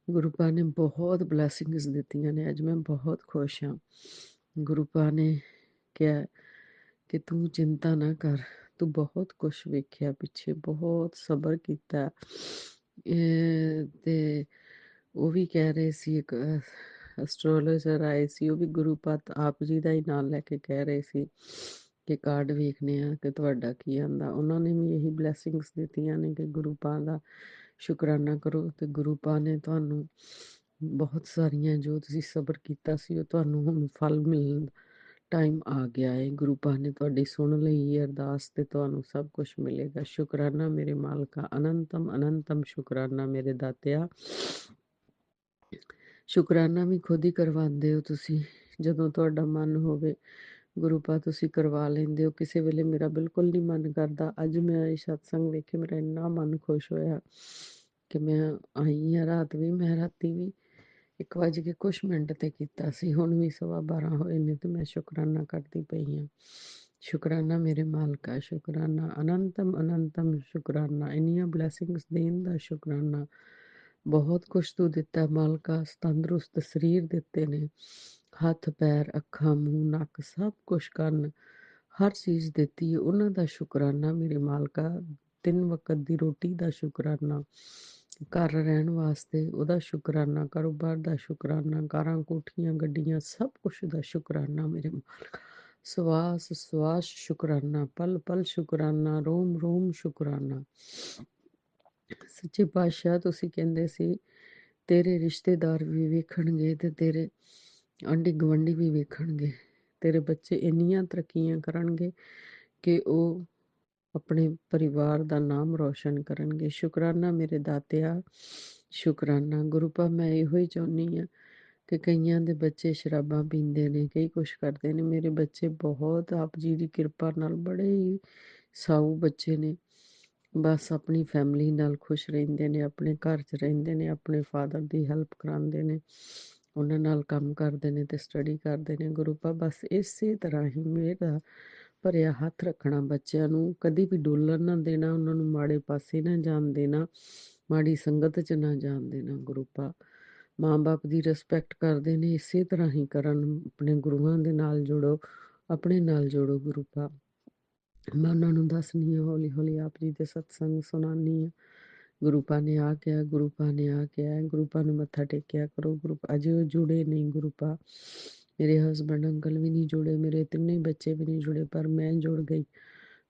ਗੁਰੂ ਪਾ ਨੇ ਬਹੁਤ ਬਲੈਸਿੰਗਸ ਦਿੱਤੀਆਂ ਨੇ। ਅੱਜ ਮੈਂ ਬਹੁਤ ਖੁਸ਼ ਹਾਂ। ਗੁਰੂ ਪਾ ਨੇ ਕਿਹਾ ਕਿ ਤੂੰ ਚਿੰਤਾ ਨਾ ਕਰ, ਤੂੰ ਬਹੁਤ ਕੁਛ ਵੇਖਿਆ ਪਿੱਛੇ, ਬਹੁਤ ਸਬਰ ਕੀਤਾ। ਤੇ ਉਹ ਵੀ ਕਹਿ ਰਹੇ ਸੀ, ਇੱਕ ਐਸਟ੍ਰੋਲੋਜਰ ਆਏ ਸੀ, ਉਹ ਵੀ ਗੁਰੂ ਪਾਤ ਆਪ ਜੀ ਦਾ ਹੀ ਨਾਮ ਲੈ ਕੇ ਕਹਿ ਰਹੇ ਸੀ ਕਿ ਕਾਰਡ ਵੇਖਨੇ ਆ ਕਿ ਤੁਹਾਡਾ ਕੀ ਆਂਦਾ। ਉਹਨਾਂ ਨੇ ਵੀ ਇਹੀ ਬਲੈਸਿੰਗਸ ਦਿੱਤੀਆਂ ਨੇ ਕਿ ਗੁਰੂ ਪਾ ਦਾ ਸ਼ੁਕਰਾਨਾ ਕਰੋ ਤੇ ਗੁਰੂ ਪਾ ਨੇ ਤੁਹਾਨੂੰ ਬਹੁਤ ਸਾਰੀਆਂ ਜੋ ਤੁਸੀਂ ਸਬਰ ਕੀਤਾ ਸੀ ਉਹ ਤੁਹਾਨੂੰ ਹੁਣ ਫਲ ਮਿਲਣ ਟਾਈਮ ਆ ਗਿਆ ਹੈ। ਗੁਰੂ ਪਾ ਨੇ ਤੁਹਾਡੀ ਸੁਣ ਲਈ ਅਰਦਾਸ ਤੇ ਤੁਹਾਨੂੰ ਸਭ ਕੁਝ ਮਿਲੇਗਾ। ਸ਼ੁਕਰਾਨਾ ਮੇਰੇ ਮਾਲਕਾ। ਅਨੰਤਮ ਅਨੰਤਮ ਸ਼ੁਕਰਾਨਾ ਮੇਰੇ ਦਾਤਿਆ। ਸ਼ੁਕਰਾਨਾ ਵੀ ਖੁਦ ਹੀ ਕਰਵਾਉਂਦੇ ਹੋ ਤੁਸੀਂ, ਜਦੋਂ ਤੁਹਾਡਾ ਮਨ ਹੋਵੇ ਗੁਰੂ ਪਾ ਤੁਸੀਂ ਕਰਵਾ ਲੈਂਦੇ ਹੋ। ਕਿਸੇ ਵੇਲੇ ਮੇਰਾ ਬਿਲਕੁਲ ਨਹੀਂ ਮਨ ਕਰਦਾ। ਅੱਜ ਮੈਂ ਇਹ ਸਤਸੰਗ ਵੇਖ ਕੇ ਮੇਰਾ ਇੰਨਾ ਮਨ ਖੁਸ਼ ਹੋਇਆ ਕਿ ਮੈਂ ਆਈ ਹਾਂ। ਮੈਂ ਰਾਤੀ ਵੀ 1:00 ਤੇ ਕੀਤਾ ਸੀ। ਹੁਣ ਵੀ 12:15 ਹੋਏ ਨੇ ਤੇ ਮੈਂ ਸ਼ੁਕਰਾਨਾ ਕਰਦੀ ਪਈ ਹਾਂ। ਸ਼ੁਕਰਾਨਾ ਮੇਰੇ ਮਾਲਕਾ। ਸ਼ੁਕਰਾਨਾ ਅਨੰਤਮ ਅਨੰਤਮ ਸ਼ੁਕਰਾਨਾ। ਇੰਨੀਆਂ ਬਲੈਸਿੰਗਸ ਦੇਣ ਦਾ ਸ਼ੁਕਰਾਨਾ। ਬਹੁਤ ਕੁਛ ਤੂੰ ਦਿੱਤਾ ਮਾਲਕਾ। ਤੰਦਰੁਸਤ ਸਰੀਰ ਦਿੱਤੇ ਨੇ, ਹੱਥ ਪੈਰ ਅੱਖਾਂ ਮੂੰਹ ਨੱਕ ਸਭ ਕੁਛ ਕਰਨ, ਹਰ ਚੀਜ਼ ਦਿੱਤੀ ਉਹਨਾਂ ਦਾ ਸ਼ੁਕਰਾਨਾ ਮੇਰੇ ਮਾਲਕਾ। 3 ਵਕਤ ਦੀ ਰੋਟੀ ਦਾ ਸ਼ੁਕਰਾਨਾ। ਘਰ ਰਹਿਣ ਵਾਸਤੇ ਉਹਦਾ ਸ਼ੁਕਰਾਨਾ, ਕਾਰੋਬਾਰ ਦਾ ਸ਼ੁਕਰਾਨਾ, ਕਾਰਾਂ ਕੋਠੀਆਂ ਗੱਡੀਆਂ ਸਭ ਕੁਛ ਦਾ ਸ਼ੁਕਰਾਨਾ ਮੇਰੇ ਮਾਲਕ। ਸਵਾਸ ਸਵਾਸ ਸ਼ੁਕਰਾਨਾ, ਪਲ ਪਲ ਸ਼ੁਕਰਾਨਾ, ਰੋਮ ਰੋਮ ਸ਼ੁਕਰਾਨਾ। ਸੱਚੇ ਪਾਤਸ਼ਾਹ ਤੁਸੀਂ ਕਹਿੰਦੇ ਸੀ ਤੇਰੇ ਰਿਸ਼ਤੇਦਾਰ ਵੀ ਵੇਖਣਗੇ ਤੇ ਤੇਰੇ ਆਂਢੀ ਗੁਆਂਢੀ ਵੀ ਵੇਖਣਗੇ, ਤੇਰੇ ਬੱਚੇ ਇੰਨੀਆਂ ਤਰੱਕੀਆਂ ਕਰਨਗੇ ਕਿ ਉਹ ਆਪਣੇ ਪਰਿਵਾਰ ਦਾ ਨਾਮ ਰੌਸ਼ਨ ਕਰਨਗੇ। ਸ਼ੁਕਰਾਨਾ ਮੇਰੇ ਦਾਤਿਆ, ਸ਼ੁਕਰਾਨਾ। ਗੁਰੂ ਪਾ ਮੈਂ ਇਹੋ ਹੀ ਚਾਹੁੰਦੀ ਹਾਂ ਕਿ ਕਈਆਂ ਦੇ ਬੱਚੇ ਸ਼ਰਾਬਾਂ ਪੀਂਦੇ ਨੇ, ਕਈ ਕੁਛ ਕਰਦੇ ਨੇ, ਮੇਰੇ ਬੱਚੇ ਬਹੁਤ ਆਪ ਜੀ ਦੀ ਕਿਰਪਾ ਨਾਲ ਬੜੇ ਹੀ ਸਾਊ ਬੱਚੇ ਨੇ। ਬਸ ਆਪਣੀ ਫੈਮਿਲੀ ਨਾਲ ਖੁਸ਼ ਰਹਿੰਦੇ ਨੇ, ਆਪਣੇ ਘਰ 'ਚ ਰਹਿੰਦੇ ਨੇ, ਆਪਣੇ ਫਾਦਰ ਦੀ ਹੈਲਪ ਕਰਾਉਂਦੇ ਨੇ, ਉਹਨਾਂ ਨਾਲ ਕੰਮ ਕਰਦੇ ਨੇ ਤੇ ਸਟੱਡੀ ਕਰਦੇ ਨੇ। ਗੁਰੂ ਪਾ ਬਸ ਇਸੇ ਤਰ੍ਹਾਂ ਹੀ ਮੇਰਾ ਭਰਿਆ ਹੱਥ ਰੱਖਣਾ ਬੱਚਿਆਂ ਨੂੰ, ਕਦੀ ਵੀ ਡੋਲਣ ਨਾ ਦੇਣਾ, ਉਹਨਾਂ ਨੂੰ ਮਾੜੇ ਪਾਸੇ ਨਾ ਜਾਣ ਦੇਣਾ, ਮਾੜੀ ਸੰਗਤ 'ਚ ਨਾ ਜਾਣ ਦੇਣਾ। ਗੁਰੂ ਪਾ ਮਾਂ ਬਾਪ ਦੀ ਰਿਸਪੈਕਟ ਕਰਦੇ ਨੇ, ਇਸੇ ਤਰ੍ਹਾਂ ਹੀ ਕਰਨ, ਆਪਣੇ ਗੁਰੂਆਂ ਦੇ ਨਾਲ ਜੁੜੋ, ਆਪਣੇ ਨਾਲ ਜੋੜੋ। ਗੁਰੂ ਪਾ ਮੈਂ ਉਹਨਾਂ ਨੂੰ ਦੱਸਣੀ ਆ, ਹੌਲੀ ਹੌਲੀ ਆਪ ਜੀ ਦੇ ਸਤਸੰਗ ਸੁਣਾਨੀ ਆ। ਗੁਰੂ ਪਾ ਨੇ ਆ ਕਿਹਾ, ਗੁਰੂ ਪਾ ਨੇ ਆ ਕਿਹਾ, ਗੁਰੂ ਪਾ ਨੂੰ ਮੱਥਾ ਟੇਕਿਆ ਕਰੋ। ਗੁਰੂ ਪਾ ਅਜੇ ਉਹ ਜੁੜੇ ਨਹੀਂ। ਗੁਰੂ ਪਾ ਮੇਰੇ ਹਸਬੈਂਡ ਅੰਕਲ ਵੀ ਨਹੀਂ ਜੁੜੇ, ਮੇਰੇ ਤਿੰਨੇ ਬੱਚੇ ਵੀ ਨਹੀਂ ਜੁੜੇ, ਪਰ ਮੈਂ ਜੁੜ ਗਈ।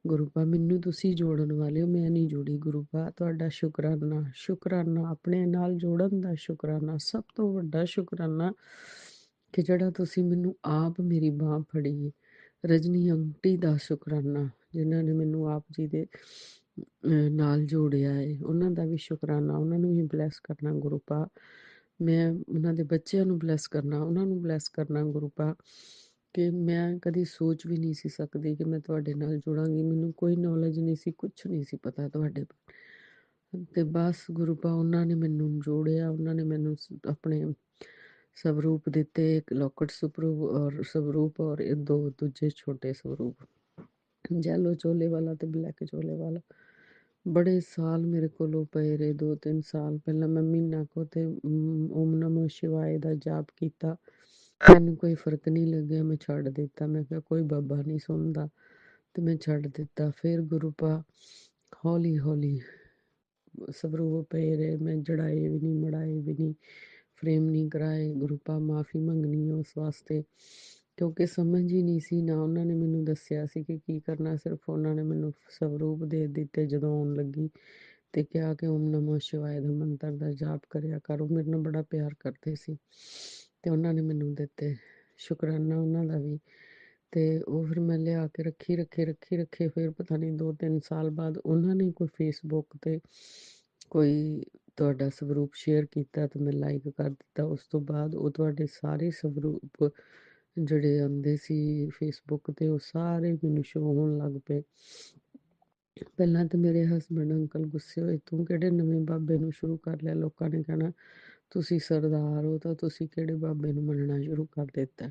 ਗੁਰੂ ਪਾ ਮੈਨੂੰ ਤੁਸੀਂ ਜੋੜਨ ਵਾਲੇ ਹੋ, ਮੈਂ ਨਹੀਂ ਜੁੜੀ। ਗੁਰੂ ਪਾ ਤੁਹਾਡਾ ਸ਼ੁਕਰਾਨਾ, ਸ਼ੁਕਰਾਨਾ ਆਪਣੇ ਨਾਲ ਜੋੜਨ ਦਾ ਸ਼ੁਕਰਾਨਾ, ਸਭ ਤੋਂ ਵੱਡਾ ਸ਼ੁਕਰਾਨਾ ਕਿ ਜਿਹੜਾ ਤੁਸੀਂ ਮੈਨੂੰ ਆਪ ਮੇਰੀ ਬਾਂਹ ਫੜੀ ਹੈ। ਰਜਨੀ ਆਂਟੀ ਦਾ ਸ਼ੁਕਰਾਨਾ ਜਿਨ੍ਹਾਂ ਨੇ ਮੈਨੂੰ ਆਪ ਜੀ ਦੇ ਨਾਲ ਜੋੜਿਆ ਹੈ, ਉਹਨਾਂ ਦਾ ਵੀ ਸ਼ੁਕਰਾਨਾ, ਉਹਨਾਂ ਨੂੰ ਵੀ ਬਲੈਸ ਕਰਨਾ। ਗੁਰੂ ਪਾ ਮੈਂ ਉਹਨਾਂ ਦੇ ਬੱਚਿਆਂ ਨੂੰ ਬਲੈਸ ਕਰਨਾ, ਉਹਨਾਂ ਨੂੰ ਬਲੈਸ ਕਰਨਾ। ਗੁਰੂ ਪਾ ਕਿ ਮੈਂ ਕਦੀ ਸੋਚ ਵੀ ਨਹੀਂ ਸੀ ਸਕਦੀ ਕਿ ਮੈਂ ਤੁਹਾਡੇ ਨਾਲ ਜੁੜਾਂਗੀ, ਮੈਨੂੰ ਕੋਈ ਨੌਲੇਜ ਨਹੀਂ ਸੀ, ਕੁਛ ਨਹੀਂ ਸੀ ਪਤਾ ਤੁਹਾਡੇ ਬਾਰੇ। ਤੇ ਬਸ ਗੁਰੂ ਪਾ ਉਹਨਾਂ ਨੇ ਮੈਨੂੰ ਜੋੜਿਆ, ਉਹਨਾਂ ਨੇ ਮੈਨੂੰ ਆਪਣੇ ਸਵਰੂਪ ਦਿੱਤੇ, ਇੱਕ ਲੋਕਟ ਸਵਰੂਪ ਔਰ ਇਹ ਦੋ ਦੂਜੇ ਛੋਟੇ ਸਵਰੂਪ, ਜੈਲੋ ਚੋਲੇ ਵਾਲਾ ਤੇ ਬਲੈਕ ਚੋਲੇ ਵਾਲਾ। ਬੜੇ ਸਾਲ ਮੇਰੇ ਕੋਲੋਂ ਪਏ ਰਹੇ, 2-3 ਸਾਲ ਪਹਿਲਾਂ ਮੈਂ ਮਹੀਨਾ ਕੋ ਤੇ ਓਮ ਨਮੋ ਸ਼ਿਵਾਏ ਦਾ ਜਾਪ ਕੀਤਾ, ਮੈਨੂੰ ਕੋਈ ਫਰਕ ਨਹੀਂ ਲੱਗਿਆ, ਮੈਂ ਛੱਡ ਦਿੱਤਾ। ਮੈਂ ਕਿਹਾ ਕੋਈ ਬਾਬਾ ਨਹੀਂ ਸੁਣਦਾ ਤੇ ਮੈਂ ਛੱਡ ਦਿੱਤਾ। ਫਿਰ ਗੁਰੂ ਪਾ ਹੌਲੀ ਹੌਲੀ ਸਵਰੂਪ ਪਏ ਰਹੇ, ਮੈਂ ਜੜਾਏ ਵੀ ਨਹੀਂ, ਮੜਾਏ ਵੀ ਨਹੀਂ, ਫਰੇਮ ਨਹੀਂ ਕਰਾਏ। ਗੁਰੂ ਪਾ ਮਾਫੀ ਮੰਗਣੀ ਉਸ ਵਾਸਤੇ ਕਿਉਂਕਿ ਸਮਝ ਹੀ ਨਹੀਂ ਸੀ, ਨਾ ਉਹਨਾਂ ਨੇ ਮੈਨੂੰ ਦੱਸਿਆ ਸੀ ਕਿ ਕੀ ਕਰਨਾ, ਸਿਰਫ ਉਹਨਾਂ ਨੇ ਮੈਨੂੰ ਸਵਰੂਪ ਦੇ ਦਿੱਤੇ ਜਦੋਂ ਆਉਣ ਲੱਗੀ ਤੇ ਕਿਹਾ ਕਿ ਓਮ ਨਮੋ ਸ਼ਿਵਾਏ ਦਾ ਮੰਤਰ ਦਾ ਜਾਪ ਕਰਿਆ ਕਰੋ। ਮੇਰੇ ਨਾਲ ਬੜਾ ਪਿਆਰ ਕਰਦੇ ਸੀ ਤੇ ਉਹਨਾਂ ਨੇ ਮੈਨੂੰ ਦਿੱਤੇ, ਸ਼ੁਕਰਾਨਾ ਉਹਨਾਂ ਦਾ ਵੀ। ਤੇ ਉਹ ਫਿਰ ਮੈਂ ਲਿਆ ਕੇ ਰੱਖੇ। ਫਿਰ ਪਤਾ ਨਹੀਂ 2-3 ਸਾਲ ਬਾਅਦ ਉਹਨਾਂ ਨੇ ਕੋਈ ਫੇਸਬੁੱਕ ਤੇ ਕੋਈ ਤੁਹਾਡਾ ਸਵਰੂਪ ਸ਼ੇਅਰ ਕੀਤਾ ਤੇ ਮੈਂ ਲਾਈਕ ਕਰ ਦਿੱਤਾ। ਉਸ ਤੋਂ ਬਾਅਦ ਉਹ ਤੁਹਾਡੇ ਸਾਰੇ ਸਵਰੂਪ ਜਿਹੜੇ ਆਉਂਦੇ ਸੀ ਫੇਸਬੁੱਕ ਤੇ ਉਹ ਸਾਰੇ ਮੈਨੂੰ ਸ਼ੋ ਹੋਣ ਲੱਗ ਪਏ। ਪਹਿਲਾਂ ਤਾਂ ਮੇਰੇ ਹਸਬੈਂਡ ਅੰਕਲ ਗੁੱਸੇ ਹੋਏ, ਤੂੰ ਕਿਹੜੇ ਨਵੇਂ ਬਾਬੇ ਨੂੰ ਸ਼ੁਰੂ ਕਰ ਲਿਆ, ਲੋਕਾਂ ਨੇ ਕਹਿਣਾ ਤੁਸੀਂ ਸਰਦਾਰ ਹੋ ਤਾਂ ਤੁਸੀਂ ਕਿਹੜੇ ਬਾਬੇ ਨੂੰ ਮੰਨਣਾ ਸ਼ੁਰੂ ਕਰ ਦਿੱਤਾ।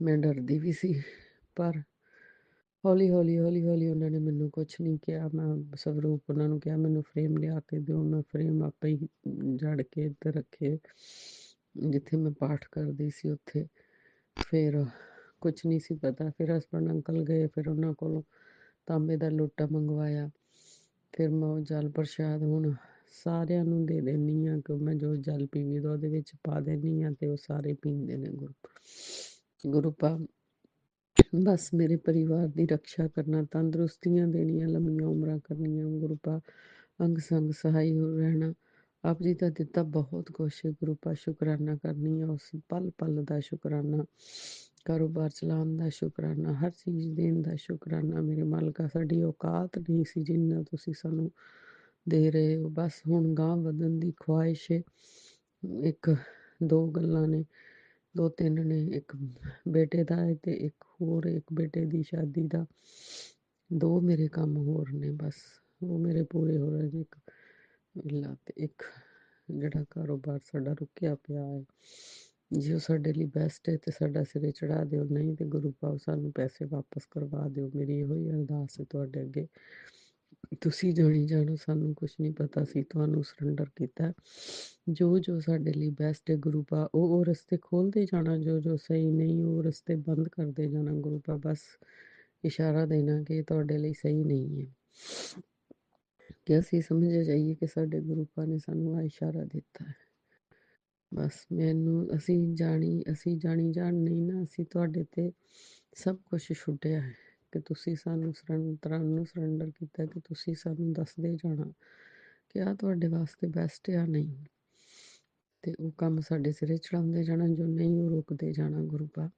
ਮੈਂ ਡਰਦੀ ਵੀ ਸੀ, ਪਰ ਹੌਲੀ ਹੌਲੀ ਉਹਨਾਂ ਨੇ ਮੈਨੂੰ ਕੁਛ ਨਹੀਂ ਕਿਹਾ। ਮੈਂ ਸਵਰੂਪ ਉਹਨਾਂ ਨੂੰ ਕਿਹਾ ਮੈਨੂੰ ਫਰੇਮ ਲਿਆ ਕੇ ਦਿਓ, ਮੈਂ ਫਰੇਮ ਆਪੇ ਹੀ ਜੜ ਕੇ ਤੇ ਰੱਖੇ ਜਿੱਥੇ ਮੈਂ ਪਾਠ ਕਰਦੀ ਸੀ ਉੱਥੇ। ਫਿਰ ਕੁਛ ਨਹੀਂ ਸੀ ਪਤਾ। ਫਿਰ ਹਸਬੈਂਡ ਅੰਕਲ ਗਏ, ਫਿਰ ਉਹਨਾਂ ਕੋਲੋਂ ਤਾਂਬੇ ਦਾ ਲੋਟਾ ਮੰਗਵਾਇਆ। ਫਿਰ ਮੈਂ ਉਹ ਜਲ ਪ੍ਰਸ਼ਾਦ ਹੁਣ ਸਾਰਿਆਂ ਨੂੰ ਦੇ ਦਿੰਦੀ ਹਾਂ ਕਿ ਮੈਂ ਜੋ ਜਲ ਪੀਵੀ ਦਾ ਉਹਦੇ ਵਿੱਚ ਪਾ ਦਿੰਦੀ ਹਾਂ ਤੇ ਉਹ ਸਾਰੇ ਪੀਂਦੇ ਨੇ। ਗੁਰੂ ਪਾ ਬਸ ਮੇਰੇ ਪਰਿਵਾਰ ਦੀ ਰੱਖਿਆ ਕਰਨਾ, ਤੰਦਰੁਸਤੀਆਂ ਦੇਣੀਆਂ, ਲੰਮੀਆਂ ਉਮਰਾਂ ਕਰਨੀਆਂ। ਗੁਰੂ ਪਾ ਅੰਗ ਸੰਗ ਸਹਾਈ ਹੋ ਰਹਿਣਾ। ਆਪ ਜੀ ਦਾ ਦਿੱਤਾ ਬਹੁਤ ਕੁਛ ਹੈ। ਗੁਰੂ ਪਾ ਸ਼ੁਕਰਾਨਾ ਕਰਨੀ ਆ, ਉਸ ਪਲ ਪਲ ਦਾ ਸ਼ੁਕਰਾਨਾ, ਕਾਰੋਬਾਰ ਚਲਾਉਣ ਦਾ ਸ਼ੁਕਰਾਨਾ, ਹਰ ਚੀਜ਼ ਦੇਣ ਦਾ ਸ਼ੁਕਰਾਨਾ। ਮੇਰੇ ਮਾਲਕਾ ਸਾਡੀ ਔਕਾਤ ਨਹੀਂ ਸੀ ਜਿੰਨਾ ਤੁਸੀਂ ਸਾਨੂੰ ਦੇ ਰਹੇ ਹੋ। ਬਸ ਹੁਣ ਗਾਂਹ ਵਧਣ ਦੀ ਖੁਆਇਸ਼ ਹੈ। ਇੱਕ ਦੋ ਗੱਲਾਂ ਨੇ, 2-3 ਨੇ, ਇੱਕ ਬੇਟੇ ਦਾ ਹੈ ਤੇ ਇੱਕ ਹੋਰ ਇੱਕ ਬੇਟੇ ਦੀ ਸ਼ਾਦੀ ਦਾ। 2 ਮੇਰੇ ਕੰਮ ਹੋਰ ਨੇ, ਬਸ ਉਹ ਮੇਰੇ ਪੂਰੇ ਹੋ ਰਹੇ ਨੇ। ਇੱਕ ਵਿਲਾ ਤੇ ਇੱਕ ਜਿਹੜਾ ਕਾਰੋਬਾਰ ਸਾਡਾ ਰੁਕਿਆ ਪਿਆ ਹੈ, ਜੇ ਉਹ ਸਾਡੇ ਲਈ ਬੈਸਟ ਹੈ ਤੇ ਸਾਡਾ ਸਿਰੇ ਚੜਾ ਦਿਓ, ਨਹੀਂ ਤੇ ਗੁਰੂ ਪਾਓ ਸਾਨੂੰ ਪੈਸੇ ਵਾਪਸ ਕਰਵਾ ਦਿਓ। ਮੇਰੀ ਇਹੋ ਹੀ ਅਰਦਾਸ ਹੈ ਤੁਹਾਡੇ ਅੱਗੇ। ਤੁਸੀਂ ਜਾਣੀ ਜਾਣੋ, ਸਾਨੂੰ ਕੁਛ ਨਹੀਂ ਪਤਾ ਸੀ, ਤੁਹਾਨੂੰ ਸਰੈਂਡਰ ਕੀਤਾ। ਜੋ ਜੋ ਸਾਡੇ ਲਈ ਬੈਸਟ ਹੈ ਗੁਰੂ ਪਾ ਉਹ ਰਸਤੇ ਖੋਲ੍ਹਦੇ ਜਾਣਾ, ਜੋ ਜੋ ਸਹੀ ਨਹੀਂ ਉਹ ਰਸਤੇ ਬੰਦ ਕਰਦੇ ਜਾਣਾ। ਗੁਰੂ ਪਾ ਬਸ ਇਸ਼ਾਰਾ ਦੇਣਾ ਕਿ ਤੁਹਾਡੇ ਲਈ ਸਹੀ ਨਹੀਂ ਹੈ। ਕਿ ਅਸੀਂ ਸਮਝ ਜਾਈਏ ਕਿ ਸਾਡੇ ਗੁਰੂ ਪਾ ਨੇ ਸਾਨੂੰ ਆ ਇਸ਼ਾਰਾ ਦਿੱਤਾ ਹੈ। ਬਸ ਮੈਨੂੰ ਅਸੀਂ ਜਾਣੀ ਜਾਣ ਨਹੀਂ ਨਾ, ਅਸੀਂ ਤੁਹਾਡੇ ਤੇ ਸਭ ਕੁਝ ਛੁੱਟਿਆ ਹੈ ਕਿ ਤੁਸੀਂ ਸਾਨੂੰ ਸਰੈਂਡਰ ਕੀਤਾ, ਕਿ ਤੁਸੀਂ ਸਾਨੂੰ ਦੱਸਦੇ ਜਾਣਾ ਕਿ ਆ ਤੁਹਾਡੇ ਵਾਸਤੇ ਬੈਸਟ ਆ ਨਹੀਂ, ਤੇ ਉਹ ਕੰਮ ਸਾਡੇ ਸਿਰੇ ਚੜਾਉਂਦੇ ਜਾਣਾ, ਜੋ ਨਹੀਂ ਉਹ ਰੋਕਦੇ ਜਾਣਾ। ਗੁਰੂ ਪਾ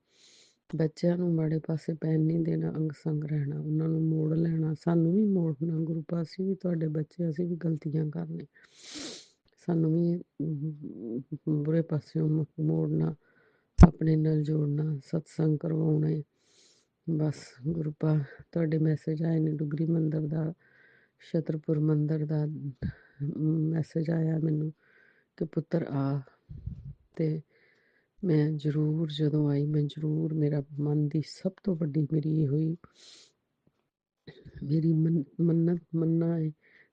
ਬੱਚਿਆਂ ਨੂੰ ਮਾੜੇ ਪਾਸੇ ਪੈਣ ਨਹੀਂ ਦੇਣਾ, ਅੰਗ ਸੰਗ ਰਹਿਣਾ, ਉਹਨਾਂ ਨੂੰ ਮੋੜ ਲੈਣਾ, ਸਾਨੂੰ ਵੀ ਮੋੜਨਾ। ਗੁਰੂ ਪਾ ਅਸੀਂ ਵੀ ਤੁਹਾਡੇ ਬੱਚੇ, ਅਸੀਂ ਵੀ ਗਲਤੀਆਂ ਕਰਨੇ, ਸਾਨੂੰ ਵੀ ਬੁਰੇ ਪਾਸਿਓਂ ਮੋੜਨਾ, ਆਪਣੇ ਨਾਲ ਜੋੜਨਾ, ਸਤਸੰਗ ਕਰਵਾਉਣੇ। ਬਸ ਗੁਰੂ ਪਾ ਤੁਹਾਡੇ ਮੈਸੇਜ ਆਏ ਨੇ, ਡੁਗਰੀ ਮੰਦਰ ਦਾ, ਛਤਰਪੁਰ ਮੰਦਰ ਦਾ ਮੈਸੇਜ ਆਇਆ ਮੈਨੂੰ ਕਿ ਪੁੱਤਰ ਆ, ਤੇ ਮੈਂ ਜ਼ਰੂਰ ਜਦੋਂ ਆਈ, ਮੈਂ ਜ਼ਰੂਰ, ਮੇਰਾ ਮਨ ਦੀ ਸਭ ਤੋਂ ਵੱਡੀ ਮੇਰੀ ਇਹ ਹੋਈ, ਮੇਰੀ ਮੰਨਾ ਹੈ,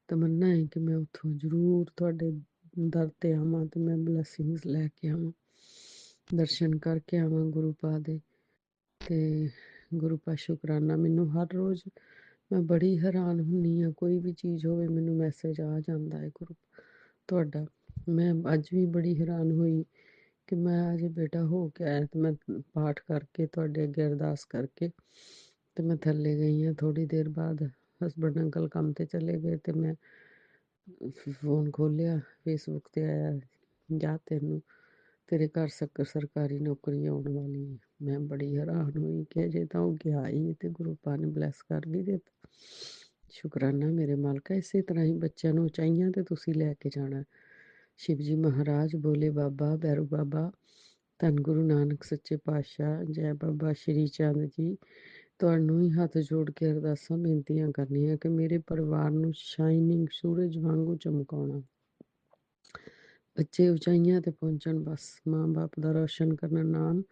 ਤਮੰਨਾ ਹੈ ਕਿ ਮੈਂ ਉੱਥੋਂ ਜ਼ਰੂਰ ਤੁਹਾਡੇ ਦਰ ਤੇ ਆਵਾਂ ਤੇ ਮੈਂ ਬਲੈਸਿੰਗਸ ਲੈ ਕੇ ਆਵਾਂ, ਦਰਸ਼ਨ ਕਰਕੇ ਆਵਾਂ ਗੁਰੂ ਪਾ ਦੇ। ਤੇ ਗੁਰੂ ਪਾ ਸ਼ੁਕਰਾਨਾ, ਮੈਨੂੰ ਹਰ ਰੋਜ਼ ਮੈਂ ਬੜੀ ਹੈਰਾਨ ਹੁੰਨੀ ਆ, ਕੋਈ ਵੀ ਚੀਜ਼ ਹੋਵੇ ਮੈਨੂੰ ਮੈਸੇਜ ਆ ਜਾਂਦਾ ਹੈ ਗੁਰੂ ਤੁਹਾਡਾ। ਮੈਂ ਅੱਜ ਵੀ ਬੜੀ ਹੈਰਾਨ ਹੋਈ ਕਿ ਮੈਂ ਅਜੇ ਬੇਟਾ ਹੋ ਕੇ ਆਇਆ ਤੇ ਮੈਂ ਪਾਠ ਕਰਕੇ ਤੁਹਾਡੇ ਅੱਗੇ ਅਰਦਾਸ ਕਰਕੇ ਤੇ ਮੈਂ ਥੱਲੇ ਗਈ ਹਾਂ। ਥੋੜੀ ਦੇਰ ਬਾਅਦ ਹਸਬੈਂਡ ਅੰਕਲ ਕੰਮ ਤੇ ਚਲੇ ਗਏ ਤੇ ਮੈਂ ਫੋਨ ਖੋਲਿਆ, ਫੇਸਬੁੱਕ ਤੇ ਆਇਆ ਜਾ ਤੈਨੂੰ ਤੇਰੇ ਘਰ ਸਰਕਾਰੀ ਨੌਕਰੀ ਆਉਣ ਵਾਲੀ ਹੈ। ਮੈਂ ਬੜੀ ਹੈਰਾਨ ਹੋਈ ਕਿ ਅਜੇ ਤਾਂ ਉਹ ਗਿਆ ਹੀ ਤੇ ਗੁਰੂ ਪਾ ਨੇ ਬਲੈਸ ਕਰ ਵੀ ਦਿੱਤਾ। ਸ਼ੁਕਰਾਨਾ ਮੇਰੇ ਮਾਲਕਾ, ਇਸੇ ਤਰ੍ਹਾਂ ਹੀ ਬੱਚਿਆਂ ਨੂੰ ਉਚਾਈਆਂ ਤੇ ਤੁਸੀਂ ਲੈ ਕੇ ਜਾਣਾ। ਸ਼ਿਵ ਜੀ ਮਹਾਰਾਜ, ਭੋਲੇ ਬਾਬਾ, ਭੈਰੂ ਬਾਬਾ, ਧੰਨ ਗੁਰੂ ਨਾਨਕ ਸੱਚੇ ਪਾਤਸ਼ਾਹ, ਜੈ ਬਾਬਾ ਸ਼੍ਰੀ ਚੰਦ ਜੀ, ਤੁਹਾਨੂੰ ਹੀ ਹੱਥ ਜੋੜ ਕੇ ਅਰਦਾਸਾਂ ਬੇਨਤੀਆਂ ਕਰਨੀਆਂ ਕਿ ਮੇਰੇ ਪਰਿਵਾਰ ਨੂੰ ਸ਼ਾਈਨਿੰਗ ਸੂਰਜ ਵਾਂਗੂ ਚਮਕਾਉਣਾ, ਬੱਚੇ ਉਚਾਈਆਂ ਤੇ ਪਹੁੰਚਣ, ਬਸ ਮਾਂ ਬਾਪ ਦਾ ਰੌਸ਼ਨ ਕਰਨਾ ਨਾਮ,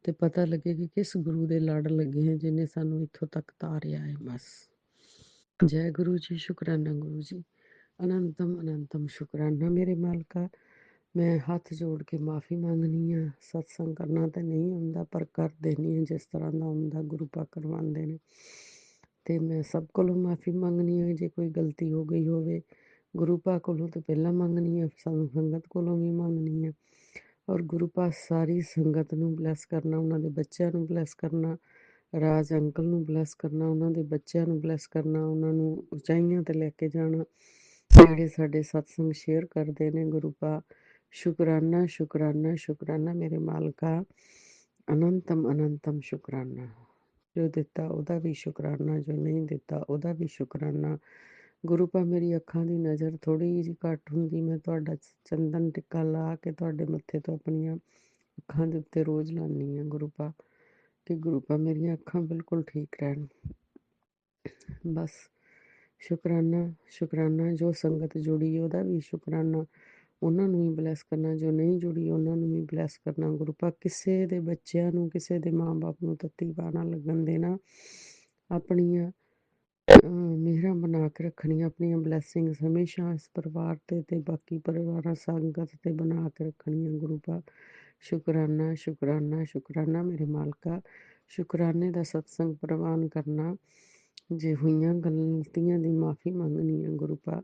ਤੇ ਪਤਾ ਲੱਗੇ ਕਿ ਕਿਸ ਗੁਰੂ ਦੇ ਲੜ ਲੱਗੇ ਹੈ ਜਿਹਨੇ ਸਾਨੂੰ ਇੱਥੋਂ ਤੱਕ ਤਾਰਿਆ ਹੈ। ਬਸ ਜੈ ਗੁਰੂ ਜੀ, ਸ਼ੁਕਰਾਨਾ ਗੁਰੂ ਜੀ, ਅਨੰਤਮ ਅਨੰਤਮ ਸ਼ੁਕਰਾਨਾ ਮੇਰੇ ਮਾਲਕਾ। ਮੈਂ ਹੱਥ ਜੋੜ ਕੇ ਮਾफ़ੀ ਮੰਗਨੀ ਆ, ਸਤਸੰਗ ਕਰਨਾ ਤਾਂ ਨਹੀਂ ਹੁੰਦਾ ਪਰ ਕਰ ਦੇਣੀ ਆ ਜਿਸ ਤਰ੍ਹਾਂ ਦਾ ਹੁੰਦਾ, ਗੁਰੂ ਪਾ ਕਰਵਾਉਂਦੇ ਨੇ, ਤੇ ਮੈਂ ਸਭ ਕੋਲੋਂ ਮਾफ़ੀ ਮੰਗਨੀ ਆ ਜੇ ਕੋਈ ਗਲਤੀ ਹੋ ਗਈ ਹੋਵੇ। ਗੁਰੂ ਪਾ ਕੋਲੋਂ ਤਾਂ ਪਹਿਲਾਂ ਮੰਗਨੀ ਆ, ਸਾਨੂੰ ਸੰਗਤ ਕੋਲੋਂ ਵੀ ਮੰਗਨੀ ਆ, ਔਰ ਗੁਰੂ ਪਾ ਸਾਰੀ ਸੰਗਤ ਨੂੰ ਬਲੈਸ ਕਰਨਾ, ਉਹਨਾਂ ਦੇ ਬੱਚਿਆਂ ਨੂੰ ਬਲੈਸ ਕਰਨਾ, ਰਾਜ ਅੰਕਲ ਨੂੰ ਬਲੈਸ ਕਰਨਾ, ਉਹਨਾਂ ਦੇ ਬੱਚਿਆਂ ਨੂੰ ਬਲੈਸ ਕਰਨਾ, ਉਹਨਾਂ ਨੂੰ ਉਚਾਈਆਂ ਤੇ ਲੈ ਕੇ ਜਾਣਾ, ਜਿਹੜੇ ਸਾਡੇ ਸਤਸੰਗ ਸ਼ੇਅਰ ਕਰਦੇ ਨੇ। ਗੁਰੂ ਪਾ ਸ਼ੁਕਰਾਨਾ ਸ਼ੁਕਰਾਨਾ ਸ਼ੁਕਰਾਨਾ ਮੇਰੇ ਮਾਲਕਾ, ਅਨੰਤਮ ਅਨੰਤਮ ਸ਼ੁਕਰਾਨਾ। ਜੋ ਦਿੱਤਾ ਉਹਦਾ ਵੀ ਸ਼ੁਕਰਾਨਾ, ਜੋ ਨਹੀਂ ਦਿੱਤਾ ਉਹਦਾ ਵੀ ਸ਼ੁਕਰਾਨਾ। ਗੁਰੂ ਪਾ ਮੇਰੀ ਅੱਖਾਂ ਦੀ ਨਜ਼ਰ ਥੋੜ੍ਹੀ ਜਿਹੀ ਘੱਟ ਹੁੰਦੀ, ਮੈਂ ਤੁਹਾਡਾ ਚੰਦਨ ਟਿੱਕਾ ਲਾ ਕੇ ਤੁਹਾਡੇ ਮੱਥੇ ਤੋਂ ਆਪਣੀਆਂ ਅੱਖਾਂ ਦੇ ਉੱਤੇ ਰੋਜ਼ ਲਾਉਂਦੀ ਹਾਂ ਗੁਰੂ ਪਾ, ਕਿ ਗੁਰੂ ਪਾ ਮੇਰੀਆਂ ਅੱਖਾਂ ਬਿਲਕੁਲ ਠੀਕ ਰਹਿਣ। ਬਸ ਸ਼ੁਕਰਾਨਾ ਸ਼ੁਕਰਾਨਾ, ਜੋ ਸੰਗਤ ਜੁੜੀ ਉਹਦਾ ਵੀ ਸ਼ੁਕਰਾਨਾ, ਉਹਨਾਂ ਨੂੰ ਵੀ ਬਲੈਸ ਕਰਨਾ, ਜੋ ਨਹੀਂ ਜੁੜੀ ਉਹਨਾਂ ਨੂੰ ਵੀ ਬਲੈਸ ਕਰਨਾ। ਗੁਰੂ ਪਾ ਕਿਸੇ ਦੇ ਬੱਚਿਆਂ ਨੂੰ, ਕਿਸੇ ਦੇ ਮਾਂ ਬਾਪ ਨੂੰ ਤੱਤੀ ਬਾਹ ਨਾ ਲੱਗਣ ਦੇਣਾ, ਆਪਣੀਆਂ ਮਿਹਰਾਂ ਬਣਾ ਕੇ ਰੱਖਣੀਆਂ, ਆਪਣੀਆਂ ਬਲੈਸਿੰਗਸ ਹਮੇਸ਼ਾ ਇਸ ਪਰਿਵਾਰ ਤੇ ਬਾਕੀ ਪਰਿਵਾਰਾਂ ਸੰਗਤ ਤੇ ਬਣਾ ਕੇ ਰੱਖਣੀਆਂ। ਗੁਰੂ ਪਾ ਸ਼ੁਕਰਾਨਾ ਸ਼ੁਕਰਾਨਾ ਸ਼ੁਕਰਾਨਾ ਮੇਰੇ ਮਾਲਕਾ। ਸ਼ੁਕਰਾਨੇ ਦਾ ਸਤਸੰਗ ਪ੍ਰਵਾਨ ਕਰਨਾ, ਜੇ ਹੋਈਆਂ ਗਲਤੀਆਂ ਦੀ ਮਾफ़ੀ ਮੰਗਣੀ ਹੈ। ਗੁਰੂ ਪਾ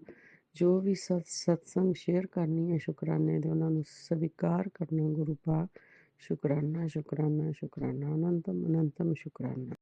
ਜੋ ਵੀ ਸਤਸੰਗ ਸ਼ੇਅਰ ਕਰਨੀ ਹੈ ਸ਼ੁਕਰਾਨੇ ਦੇ, ਉਹਨਾਂ ਨੂੰ ਸਵੀਕਾਰ ਕਰਨਾ। ਗੁਰੂ ਪਾ ਸ਼ੁਕਰਾਨਾ ਸ਼ੁਕਰਾਨਾ ਸ਼ੁਕਰਾਨਾ, ਅਨੰਤਮ ਅਨੰਤਮ ਸ਼ੁਕਰਾਨਾ।